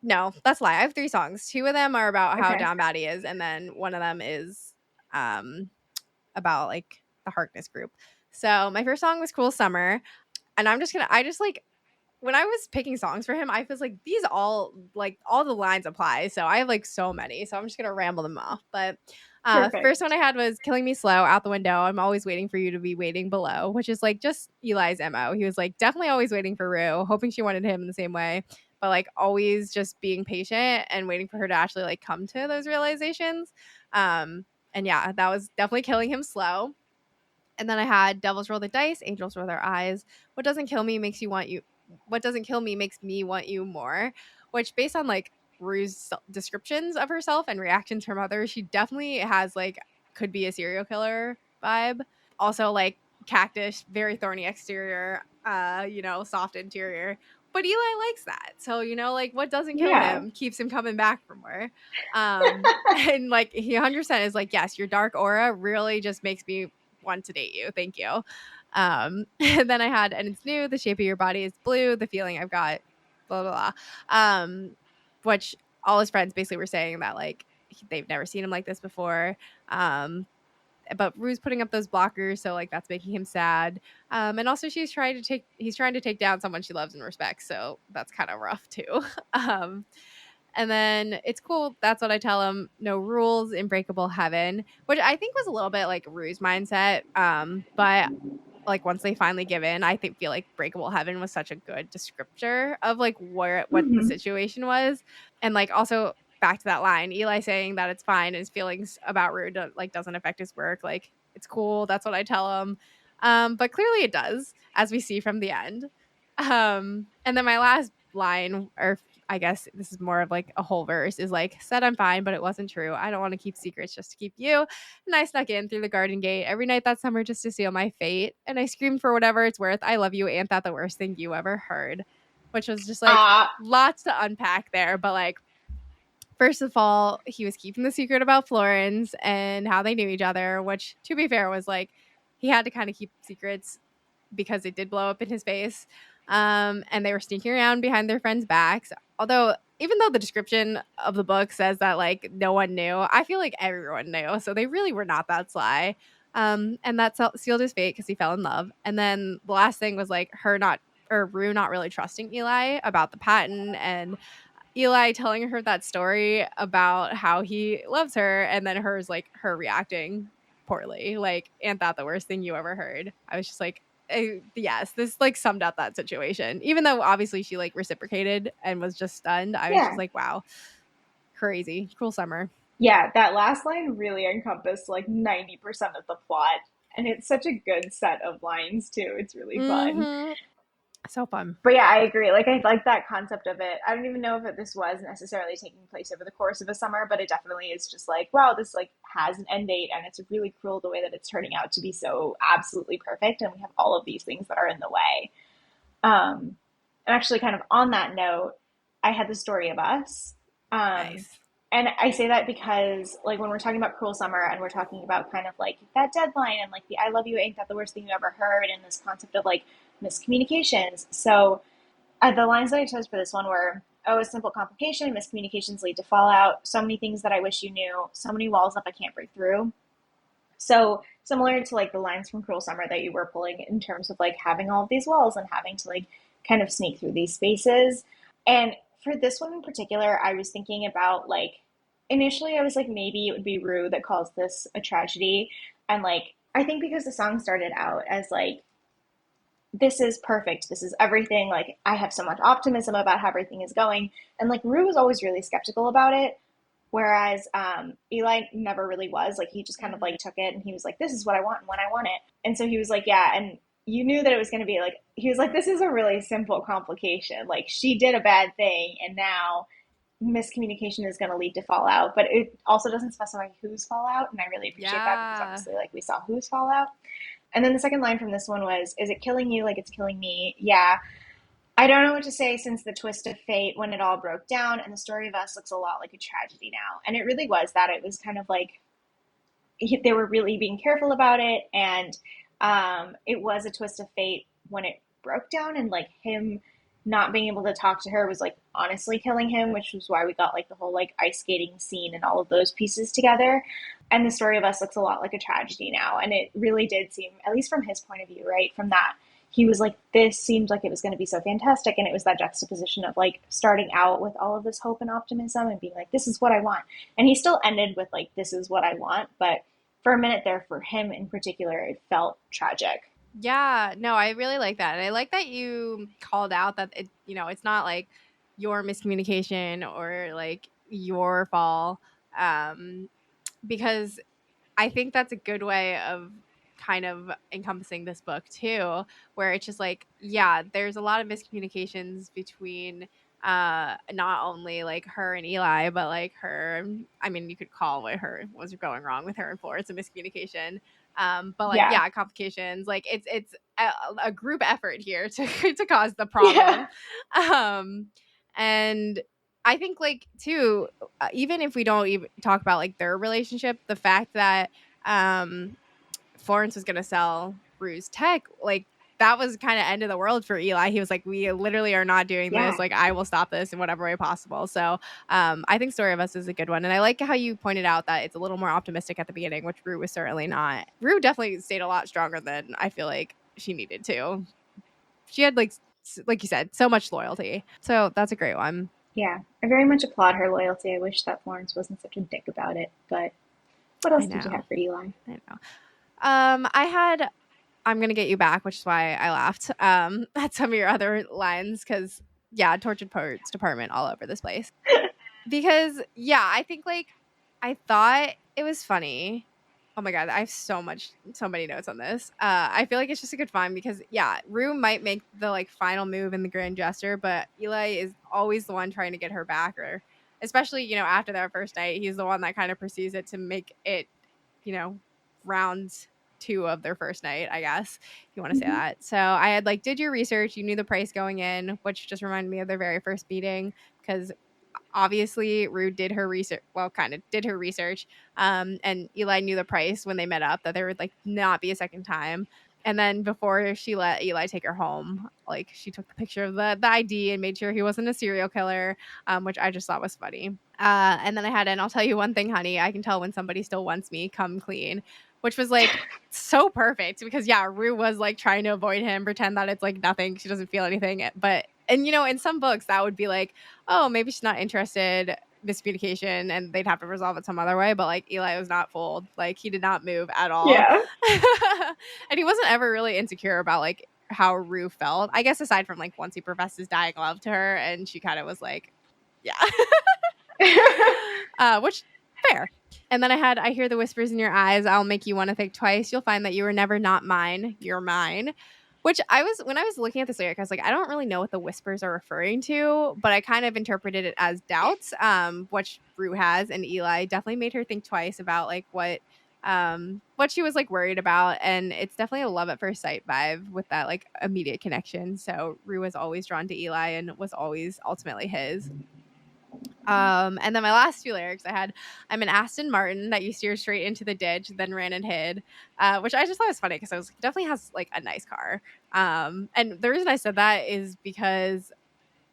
Speaker 1: no, that's a lie. I have 3 songs. 2 of them are about how
Speaker 2: Okay,
Speaker 1: down bad he is, and then one of them is um about like the Harkness group. So my first song was Cool Summer. And I just like when I was picking songs for him, I was like, these all the lines apply. So I have like so many. So I'm just gonna ramble them off. But first one
Speaker 2: perfect.
Speaker 1: I had was Killing Me Slow out the window. I'm always waiting for you to be waiting below, which is like just Eli's MO. He was like definitely always waiting for Rue, hoping she wanted him in the same way, but like always just being patient and waiting for her to actually like come to those realizations. And yeah, that was definitely killing him slow. And then I had Devils Roll the Dice, Angels Roll Their Eyes. What doesn't kill me makes you want you. What doesn't kill me makes me want you more. Which, based on like Rue's descriptions of herself and reactions from others, she definitely has like could be a serial killer vibe. Also, like cactus, very thorny exterior, soft interior. but Eli likes that. So, like what doesn't kill
Speaker 2: Yeah.
Speaker 1: him keeps him coming back for more. And like he 100% is like, yes, your dark aura really just makes me want to date you. Thank you. And then I had, and it's new, the shape of your body is blue, the feeling I've got, blah, blah, blah. Which all his friends basically were saying that like they've never seen him like this before. But Rue's putting up those blockers, so like that's making him sad. And also he's trying to take down someone she loves and respects, so that's kind of rough too. um, and then it's cool. That's what I tell him. No rules, unbreakable heaven, which I think was a little bit like Rue's mindset. But like once they finally give in, I feel like breakable heaven was such a good descriptor of like what the
Speaker 2: Hmm.
Speaker 1: situation was. And like also back to that line, Eli saying that it's fine and his feelings about Rue doesn't affect his work, like it's cool, that's what I tell him. But clearly it does, as we see from the end. And then my last line, or I guess this is more of like a whole verse, is like, said I'm fine but it wasn't true, I don't want to keep secrets just to keep you. And I snuck in through the garden gate every night that summer just to seal my fate. And I screamed for whatever it's worth, I love you, ain't that the worst thing you ever heard? Which was just like
Speaker 2: Uh,
Speaker 1: lots to unpack there. But like, first of all, he was keeping the secret about Florence and how they knew each other, which to be fair was like, he had to kind of keep secrets because it did blow up in his face. And they were sneaking around behind their friends' backs. Although, even though the description of the book says that like no one knew, I feel like everyone knew. So they really were not that sly. And that sealed his fate because he fell in love. And then the last thing was like Rue not really trusting Eli about the patent, and Eli telling her that story about how he loves her, and then her reacting poorly. Like, ain't that the worst thing you ever heard? I was just like, yes, this like summed up that situation. Even though obviously she like reciprocated and was just stunned, I was just
Speaker 2: yeah.
Speaker 1: like, wow, crazy, cruel summer.
Speaker 2: Yeah, that last line really encompassed like 90% of the plot. And it's such a good set of lines too. It's really fun.
Speaker 1: Mm-hmm. So fun.
Speaker 2: But yeah, I agree. Like I like that concept of it. I don't even know if this was necessarily taking place over the course of a summer, but it definitely is just like, wow, this like has an end date and it's really cruel the way that it's turning out to be so absolutely perfect and we have all of these things that are in the way. And actually kind of on that note, I had the story of us. Um
Speaker 1: Nice.
Speaker 2: and I say that because like when we're talking about cruel summer and we're talking about kind of like that deadline and like the I love you ain't that the worst thing you ever heard and this concept of like miscommunications. So the lines that I chose for this one were, oh, a simple complication, miscommunications lead to fallout, so many things that I wish you knew, so many walls up I can't break through. So similar to like the lines from Cruel Summer that you were pulling in terms of like having all of these walls and having to like kind of sneak through these spaces. And for this one in particular, I was thinking about like initially I was like maybe it would be Rue that calls this a tragedy. And like I think because the song started out as like this is perfect. This is everything. Like, I have so much optimism about how everything is going. And like, Rue was always really skeptical about it. Whereas Eli never really was. Like, he just kind of
Speaker 1: Mm-hmm.
Speaker 2: like took it and he was like, this is what I want and when I want it. And so he was like, yeah. And you knew that it was going to be like, he was like, this is a really simple complication. Like, she did a bad thing and now miscommunication is going to lead to fallout. But it also doesn't specify whose fallout. And I really appreciate that because
Speaker 1: Yeah.
Speaker 2: obviously, like, we saw whose fallout. And then the second line from this one was, is it killing you like it's killing me? Yeah. I don't know what to say since the twist of fate when it all broke down, and the story of us looks a lot like a tragedy now. And it really was that. It was kind of like they were really being careful about it, and it was a twist of fate when it broke down, and like him not being able to talk to her was like honestly killing him, which was why we got like the whole like ice skating scene and all of those pieces together. And the story of us looks a lot like a tragedy now, and it really did seem, at least from his point of view, right, from that he was like, this seemed like it was going to be so fantastic. And it was that juxtaposition of like starting out with all of this hope and optimism and being like, this is what I want. And he still ended with like, this is what I want. But for a minute there, for him in particular, it felt tragic.
Speaker 1: Yeah, no, I really like that. And I like that you called out that it's not like your miscommunication or like your fault. Um, because I think that's a good way of kind of encompassing this book too, where it's just like, yeah, there's a lot of miscommunications between not only like her and Eli, but like her, I mean, you could call what her was going wrong with her and Florence a miscommunication. But like,
Speaker 2: Yeah.
Speaker 1: yeah, complications. Like it's a group effort here to to cause the
Speaker 2: Yeah.
Speaker 1: problem. Um, and I think like too, even if we don't even talk about like their relationship, the fact that um Florence was going to sell Rue's tech, like that was kind of end of the world for Eli. He was like, we literally are not doing this.
Speaker 2: Yeah.
Speaker 1: Like, I will stop this in whatever way possible. So, I think Story of Us is a good one. And I like how you pointed out that it's a little more optimistic at the beginning, which Rue was certainly not. Rue definitely stayed a lot stronger than I feel like she needed to. She had like you said, so much loyalty. So that's a great one.
Speaker 2: Yeah. I very much applaud her loyalty. I wish that Florence wasn't such a dick about it, but what
Speaker 1: I
Speaker 2: else did you
Speaker 1: know.
Speaker 2: have for Eli?
Speaker 1: I know. I had I'm gonna get you back, which is why I laughed at some of your other lines because yeah, tortured parts department all over this place. Because yeah, I think like I thought it was funny. Oh my god, I have so many notes on this. I feel like it's just a good find because yeah, Rue might make the like final move in the grand gesture, but Eli is always the one trying to get her back, or especially after that first night, he's the one that kind of pursues it to make it you know round two of their first night, I guess if you want to say
Speaker 2: Hmm.
Speaker 1: that. So I had like did your research, you knew the price going in, which just reminded me of their very first meeting because obviously Rue did her research, well, kind of did her research, and Eli knew the price when they met up that there would like not be a second time. And then before she let Eli take her home, like she took the picture of the ID and made sure he wasn't a serial killer, which I just thought was funny. And then I had, and I'll tell you one thing, honey, I can tell when somebody still wants me, come clean, which was like so perfect because yeah, Rue was like trying to avoid him, pretend that it's like nothing, she doesn't feel anything, but and in some books that would be like, oh, maybe she's not interested, miscommunication, and they'd have to resolve it some other way. But like Eli was not fooled. Like he did not move at all.
Speaker 2: Yeah.
Speaker 1: And he wasn't ever really insecure about like how Rue felt. I guess aside from like once he professed his dying love to her and she kind of was like, yeah. Which fair. And then I hear the whispers in your eyes. I'll make you want to think twice. You'll find that you were never not mine. You're mine. Which when I was looking at this lyric, I was like, I don't really know what the whispers are referring to, but I kind of interpreted it as doubts, which Rue has, and Eli definitely made her think twice about like what she was like worried about, and it's definitely a love at first sight vibe with that like immediate connection. So Rue was always drawn to Eli and was always ultimately his. And then my last few lyrics I had, I'm an Aston Martin that you steered straight into the ditch, then ran and hid, which I just thought was funny because I was like, definitely has like a nice car. And the reason I said that is because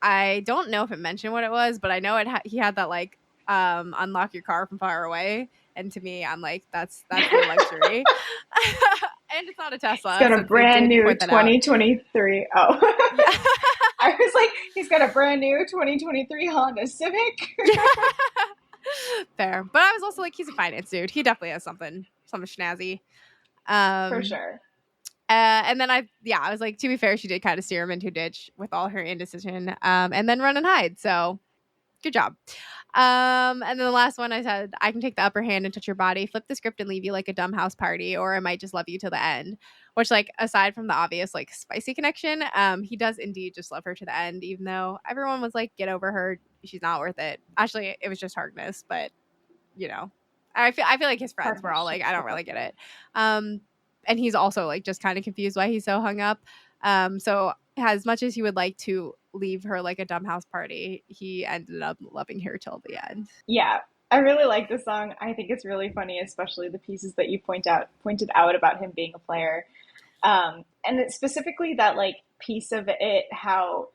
Speaker 1: I don't know if it mentioned what it was, but I know he had that like unlock your car from far away. And to me, I'm like, that's their luxury. And it's not a
Speaker 2: He's
Speaker 1: Tesla,
Speaker 2: got a
Speaker 1: since they
Speaker 2: brand
Speaker 1: did
Speaker 2: new
Speaker 1: point that out.
Speaker 2: 2023. Oh.
Speaker 1: Yeah.
Speaker 2: I was like, he's got a brand new 2023 Honda Civic.
Speaker 1: Fair. But I was also like, he's a finance dude. He definitely has something snazzy.
Speaker 2: For
Speaker 1: Um,
Speaker 2: sure.
Speaker 1: and then I was like, to be fair, she did kind of steer him into a ditch with all her indecision, and then run and hide. So good job. And then the last one I said, I can take the upper hand and touch your body, flip the script and leave you like a dumb house party, or I might just love you till the end. Which, like, aside from the obvious, like, spicy connection, he does indeed just love her to the end, even though everyone was like, get over her. She's not worth it. Actually, it was just Harkness, but, you know, I feel like his friends were all
Speaker 2: Harkness
Speaker 1: like,
Speaker 2: checks
Speaker 1: I don't
Speaker 2: out.
Speaker 1: really get it. And he's also, like, just kind of confused why he's so hung up. So as much as he would like to leave her like a dumb house party, he ended up loving her till the end.
Speaker 2: Yeah, I really like this song. I think it's really funny, especially the pieces that you pointed out about him being a player. And it's specifically that like piece of it, how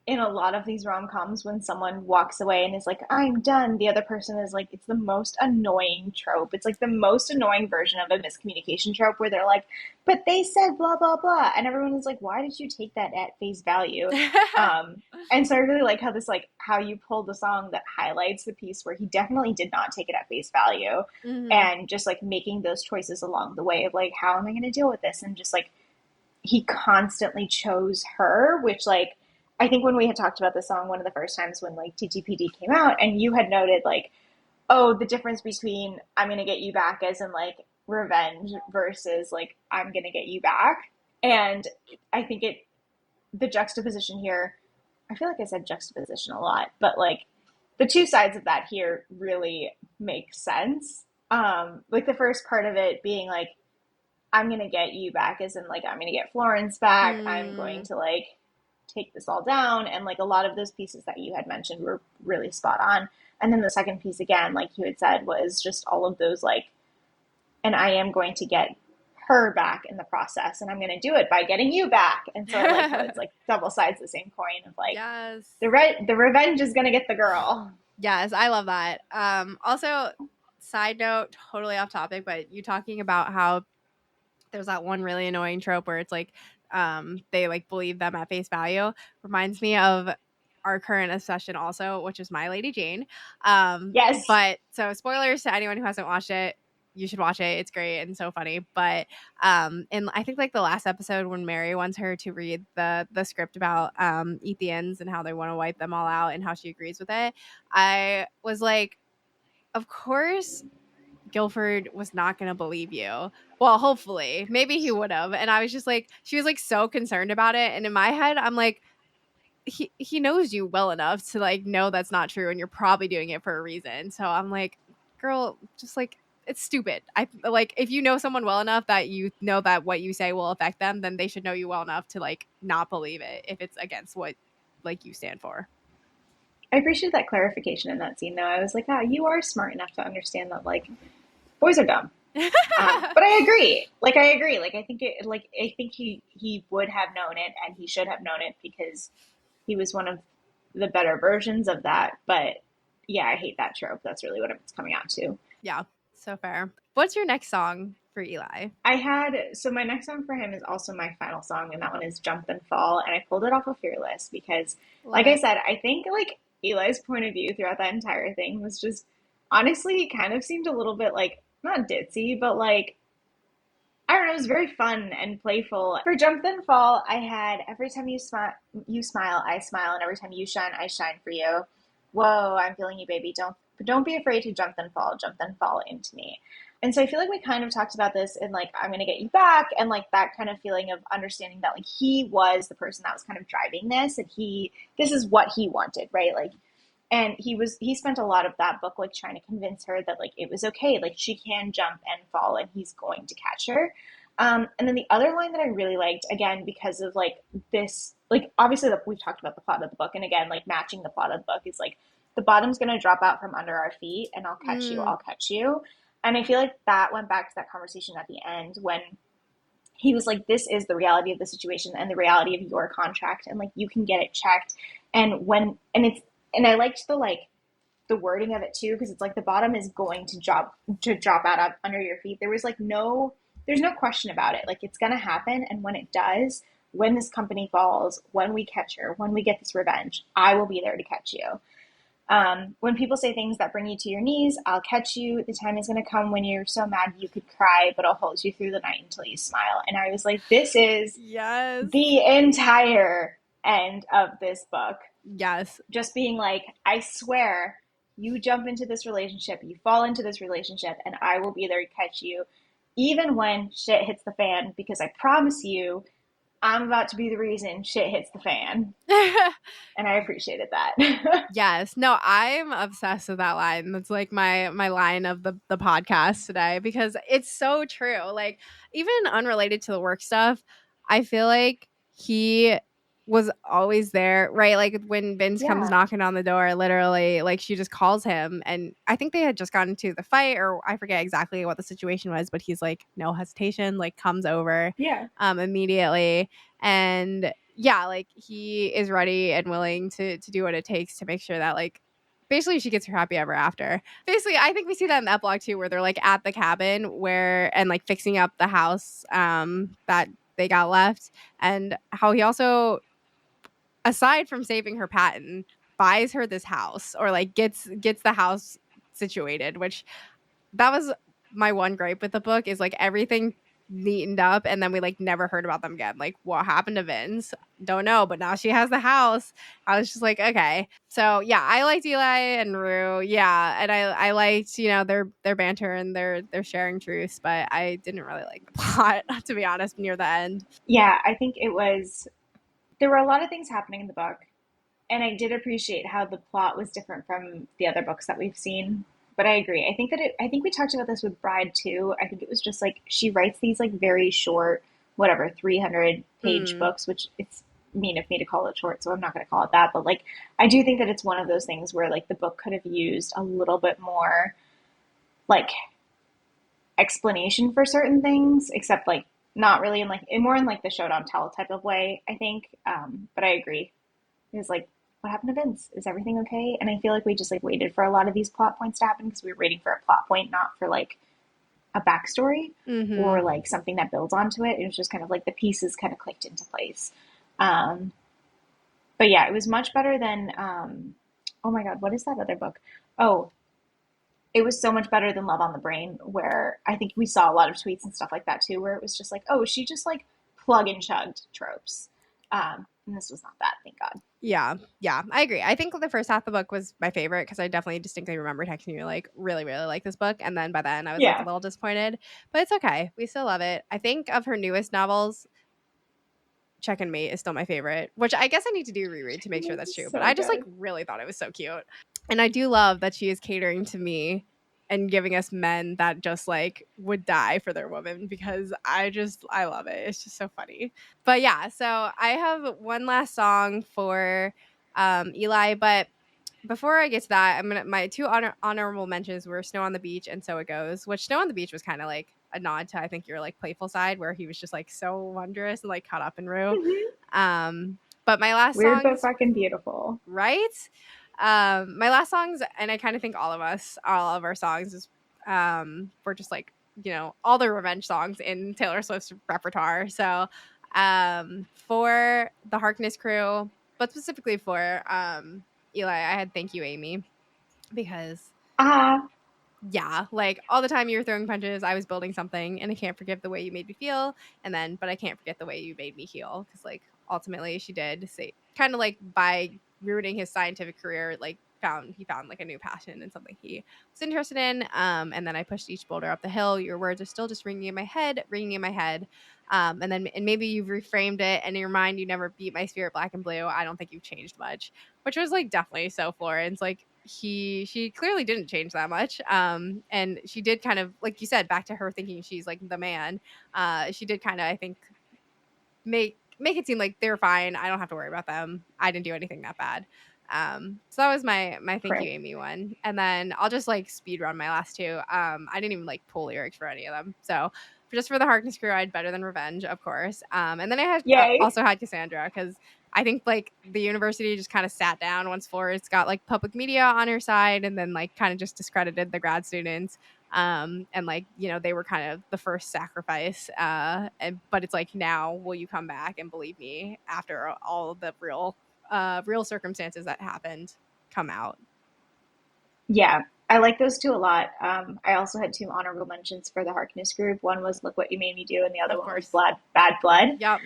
Speaker 2: in a lot of these rom-coms when someone walks away and is like, I'm done, the other person is like, it's the most annoying trope. It's like the most annoying version of a miscommunication trope where they're like, but they said blah blah blah, and everyone is like, why did you take that at face value? And so I really like how this, like how you pulled the song that highlights the piece where he definitely did not take it at face value,
Speaker 1: Hmm.
Speaker 2: and just like making those choices along the way of like, how am I going to deal with this, and just like he constantly chose her, which like I think when we had talked about the song one of the first times when like TTPD came out, and you had noted like, oh, the difference between I'm gonna get you back as in like revenge versus like I'm gonna get you back. And I think the juxtaposition here, I feel like I said juxtaposition a lot, but like the two sides of that here really make sense. Like the first part of it being like, I'm gonna get you back, as in like I'm gonna get Florence back. I'm going
Speaker 1: Mm.
Speaker 2: to like take this all down. And like a lot of those pieces that you had mentioned were really spot on. And then the second piece again, like you had said, was just all of those like, and I am going to get her back in the process, and I'm going to do it by getting you back. And so I like how it's like double sides the same coin of like
Speaker 1: Yes.
Speaker 2: the revenge is going to get the girl.
Speaker 1: Yes, I love that. Also, side note, totally off topic, but you talking about how there's that one really annoying trope where it's like they like believe them at face value reminds me of our current obsession also, which is My Lady Jane.
Speaker 2: Yes.
Speaker 1: But so spoilers to anyone who hasn't watched it, you should watch it. It's great and so funny. But and I think like the last episode when Mary wants her to read the script about Ethians and how they want to wipe them all out and how she agrees with it, I was like, of course Guilford was not going to believe you. Well, hopefully, maybe he would have. And I was just like, she was like so concerned about it. And in my head, I'm like, he knows you well enough to like know that's not true, and you're probably doing it for a reason. So I'm like, girl, just like it's stupid. I like if you know someone well enough that you know that what you say will affect them, then they should know you well enough to like not believe it if it's against what like you stand for.
Speaker 2: I appreciate that clarification in that scene though. I was like, ah, you are smart enough to understand that like boys are dumb. But I agree. Like I agree. Like I think it. Like I think he would have known it, and he should have known it because he was one of the better versions of that. But yeah, I hate that trope. That's really what it's coming out to.
Speaker 1: Yeah, so fair. What's your next song for Eli?
Speaker 2: I had so my next song for him is also my final song, and that one is "Jump and Fall," and I pulled it off of Fearless because,
Speaker 1: Love
Speaker 2: like I
Speaker 1: it.
Speaker 2: said, I think like Eli's point of view throughout that entire thing was just honestly he kind of seemed a little bit like not ditzy, but like I don't know, it was very fun and playful. For Jump Then Fall, I had every time you smile, I smile, and every time you shine, I shine for you. Whoa, I'm feeling you, baby. Don't be afraid to jump then fall into me. And so I feel like we kind of talked about this in like I'm gonna get you back, and like that kind of feeling of understanding that like he was the person that was kind of driving this, and this is what he wanted, right? Like and he spent a lot of that book like trying to convince her that like it was okay, like she can jump and fall and he's going to catch her. And then the other line that I really liked, again because of like this, like obviously we've talked about the plot of the book, and again like matching the plot of the book is like the bottom's going to drop out from under our feet, and
Speaker 1: Mm,
Speaker 2: I'll catch you. And I feel like that went back to that conversation at the end when he was like, this is the reality of the situation and the reality of your contract, and like you can get it checked. And I liked the like the wording of it too, because it's like the bottom is going to drop out up under your feet. There was like there's no question about it. Like it's gonna happen, and when it does, when this company falls, when we catch her, when we get this revenge, I will be there to catch you. When people say things that bring you to your knees, I'll catch you. The time is going to come when you're so mad you could cry, but I'll hold you through the night until you smile. And I was like, this is
Speaker 1: yes.
Speaker 2: the entire end of this book.
Speaker 1: Yes.
Speaker 2: Just being like, I swear, you jump into this relationship, you fall into this relationship, and I will be there to catch you, even when shit hits the fan, because I promise you, I'm about to be the reason shit hits the fan. And I appreciated that.
Speaker 1: Yes. No, I'm obsessed with that line. That's like my line of the podcast today because it's so true. Like even unrelated to the work stuff, I feel like he was always there, right? Like when Vince comes
Speaker 2: Yeah.
Speaker 1: knocking on the door, literally, like she just calls him and I think they had just gotten into the fight or I forget exactly what the situation was, but he's like no hesitation, like comes over
Speaker 2: Yeah.
Speaker 1: immediately and yeah, like he is ready and willing to do what it takes to make sure that like basically she gets her happy ever after. Basically, I think we see that in the epilogue too, where they're like at the cabin where and like fixing up the house that they got left, and how he also, aside from saving her patent, buys her this house or like gets the house situated, which that was my one gripe with the book is like everything neatened up and then we like never heard about them again. Like what happened to Vince? Don't know, but now she has the house. I was just like, okay. So yeah, I liked Eli and Rue. Yeah. And I liked, you know, their banter and their sharing truths, but I didn't really like the plot, to be honest, near the end.
Speaker 2: Yeah, I think there were a lot of things happening in the book, and I did appreciate how the plot was different from the other books that we've seen. But I agree. I think we talked about this with Bride too. I think it was just like she writes these like very short, whatever, 300-page
Speaker 1: Mm,
Speaker 2: books, which it's mean of me to call it short, so I'm not going to call it that. But like, I do think that it's one of those things where like the book could have used a little bit more like explanation for certain things, except like not really in like more in like the show don't tell type of way, I think. But I agree. It was like, what happened to Vince? Is everything okay? And I feel like we just like waited for a lot of these plot points to happen because we were waiting for a plot point, not for like a backstory
Speaker 1: mm-hmm.
Speaker 2: or like something that builds onto it. It was just kind of like the pieces kind of clicked into place. Um, but yeah, it was much better than oh my god, what is that other book? Oh, it was so much better than Love on the Brain, where I think we saw a lot of tweets and stuff like that too, where it was just like, oh, she just like plug and chugged tropes. And this was not that, thank God.
Speaker 1: Yeah, yeah, I agree. I think the first half of the book was my favorite because I definitely distinctly remember texting you like, really, really like this book, and then by then I was like a
Speaker 2: Yeah,
Speaker 1: little disappointed, but it's okay. We still love it. I think of her newest novels, Check and Mate is still my favorite, which I guess I need to do reread to make sure that's true. But
Speaker 2: so
Speaker 1: I just like
Speaker 2: good.
Speaker 1: really thought it was so cute. And I do love that she is catering to me and giving us men that just like would die for their woman because I love it. It's just so funny. But yeah, so I have one last song for Eli, but before I get to that, I'm gonna my two honorable mentions were Snow on the Beach and So It Goes, which Snow on the Beach was kind of like a nod to I think your like playful side where he was just like so wondrous and like caught up in Rue. But my last
Speaker 2: Weird but
Speaker 1: songs,
Speaker 2: fucking beautiful.
Speaker 1: right? My last songs, and I kind of think all of our songs is were just like, all the revenge songs in Taylor Swift's repertoire. So for the Harkness crew, but specifically for Eli, I had Thank You, Amy, because
Speaker 2: Ah,
Speaker 1: yeah, like all the time you were throwing punches, I was building something, and I can't forgive the way you made me feel, but I can't forget the way you made me heal, because like ultimately she did say kind of like by ruining his scientific career, like he found like a new passion and something he was interested in. And then I pushed each boulder up the hill. Your words are still just ringing in my head. And maybe you've reframed it, and in your mind you never beat my spirit black and blue. I don't think you've changed much, which was like definitely so Florence. Like she clearly didn't change that much. And she did kind of, like you said, back to her thinking she's like the man. She did kind of, I think, make it seem like they're fine. I don't have to worry about them. I didn't do anything that bad. So that was my Thank You
Speaker 2: prick.
Speaker 1: Amy one, and then I'll just like speed run my last two. I didn't even like pull lyrics for any of them. So just for the Harkness crew, I had Better Than Revenge, of course. And then I had
Speaker 2: Yay.
Speaker 1: also had Cassandra, because I think like the university just kind of sat down once Florence got like public media on her side, and then like kind of just discredited the grad students. And like, they were kind of the first sacrifice. But it's like, now will you come back and believe me after all of the real circumstances that happened come out?
Speaker 2: Yeah, I like those two a lot. I also had two honorable mentions for the Harkness group. One was Look What You Made Me Do, and the other
Speaker 1: Of
Speaker 2: one was
Speaker 1: course.
Speaker 2: Bad Blood.
Speaker 1: Yep.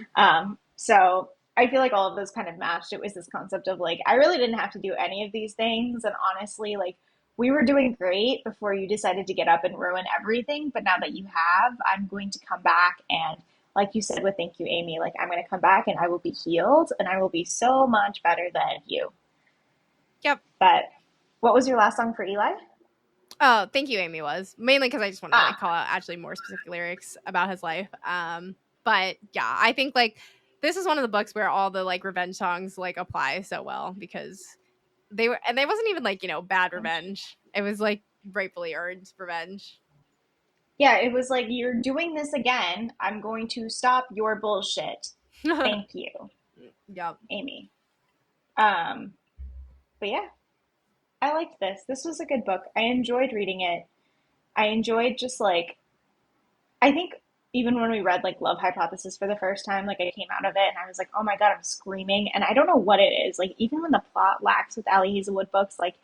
Speaker 2: So I feel like all of those kind of matched. It was this concept of like, I really didn't have to do any of these things. And honestly, like, we were doing great before you decided to get up and ruin everything. But now that you have, I'm going to come back and, like you said with Thank You, Amy, like, I'm going to come back and I will be healed and I will be so much better than you.
Speaker 1: Yep.
Speaker 2: But what was your last song for Eli?
Speaker 1: Oh, Thank You, Amy was mainly because I just wanted to like
Speaker 2: Ah,
Speaker 1: call out actually more specific lyrics about his life. But yeah, I think like this is one of the books where all the like revenge songs like apply so well, because they wasn't even like, bad revenge. It was like rightfully earned revenge.
Speaker 2: yeah, it was like, you're doing this again. I'm going to stop your bullshit. Thank you,
Speaker 1: Yep.
Speaker 2: Amy. Um, but yeah, I liked this. This was a good book. I enjoyed reading it. I enjoyed just like, I think even when we read like Love Hypothesis for the first time, like I came out of it and I was like, oh my God, I'm screaming. And I don't know what it is. Like, even when the plot lacks with Ali Hazelwood books, like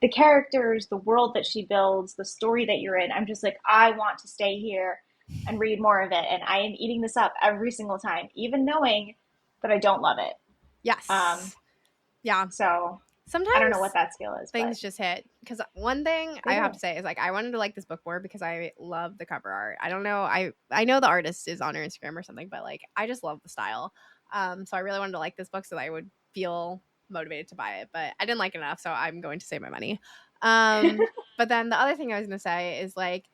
Speaker 2: the characters, the world that she builds, the story that you're in, I'm just like, I want to stay here and read more of it. And I am eating this up every single time, even knowing that I don't love it. Um,
Speaker 1: Yes. Yeah.
Speaker 2: so I don't know what
Speaker 1: Sometimes
Speaker 2: that skill is, but
Speaker 1: things just hit, because one thing
Speaker 2: they
Speaker 1: I have
Speaker 2: do.
Speaker 1: to say is like I wanted to like this book more because I love the cover art. I don't know, I know the artist is on her Instagram or something, but like I just love the style. So I really wanted to like this book so that I would feel motivated to buy it, but I didn't like it enough, so I'm going to save my money. um But then the other thing I was gonna say is like,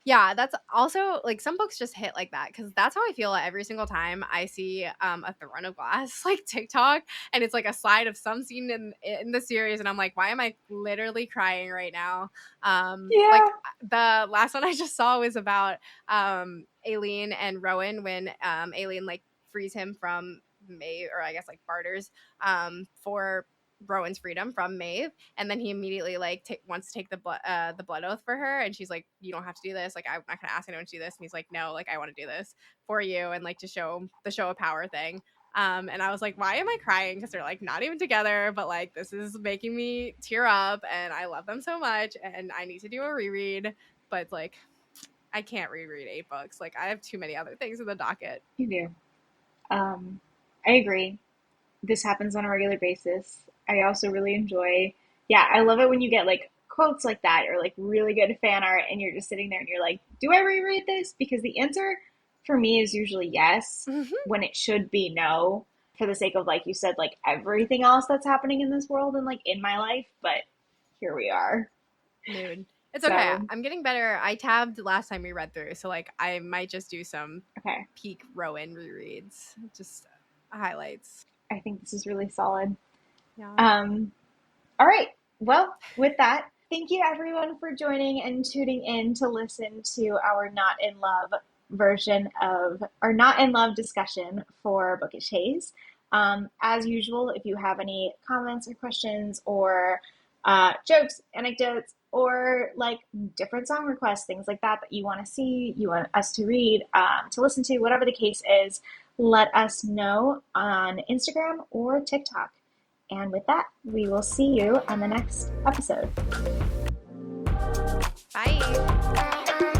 Speaker 1: yeah, that's also like some books just hit like that because that's how I feel every single time I see a Throne of Glass like TikTok and it's like a slide of some scene in the series and I'm like, why am I literally crying right now? Like
Speaker 2: Yeah.
Speaker 1: the last one I just saw was about Aileen and Rowan when Aileen like frees him from Maeve, or I guess like barters for Rowan's freedom from Maeve, and then he immediately like wants to take the blood oath for her, and she's like, "You don't have to do this. Like, I'm not gonna ask anyone to do this." And he's like, "No, like I want to do this for you," and like to show the show of power thing. And I was like, "Why am I crying?" Because they're like not even together, but like this is making me tear up, and I love them so much, and I need to do a reread, but like I can't reread 8 books. Like I have too many other things in the docket.
Speaker 2: You do. I agree. This happens on a regular basis. I also really enjoy, yeah, I love it when you get like quotes like that or like really good fan art and you're just sitting there and you're like, do I reread this? Because the answer for me is usually yes, when it should be no, for the sake of, like you said, like everything else that's happening in this world and like in my life. But here we are.
Speaker 1: Mood. It's okay.
Speaker 2: So,
Speaker 1: I'm getting better. I tabbed last time we read through, so like I might just do some
Speaker 2: okay.
Speaker 1: peak Rowan rereads, just highlights.
Speaker 2: I think this is really solid.
Speaker 1: Yeah.
Speaker 2: All right. Well, with that, thank you everyone for joining and tuning in to listen to our Not in Love version of our Not in Love discussion for Bookish Haze. As usual, if you have any comments or questions or jokes, anecdotes, or like different song requests, things like that that you want to see, you want us to read, to listen to, whatever the case is, let us know on Instagram or TikTok. And with that, we will see you on the next episode.
Speaker 1: Bye.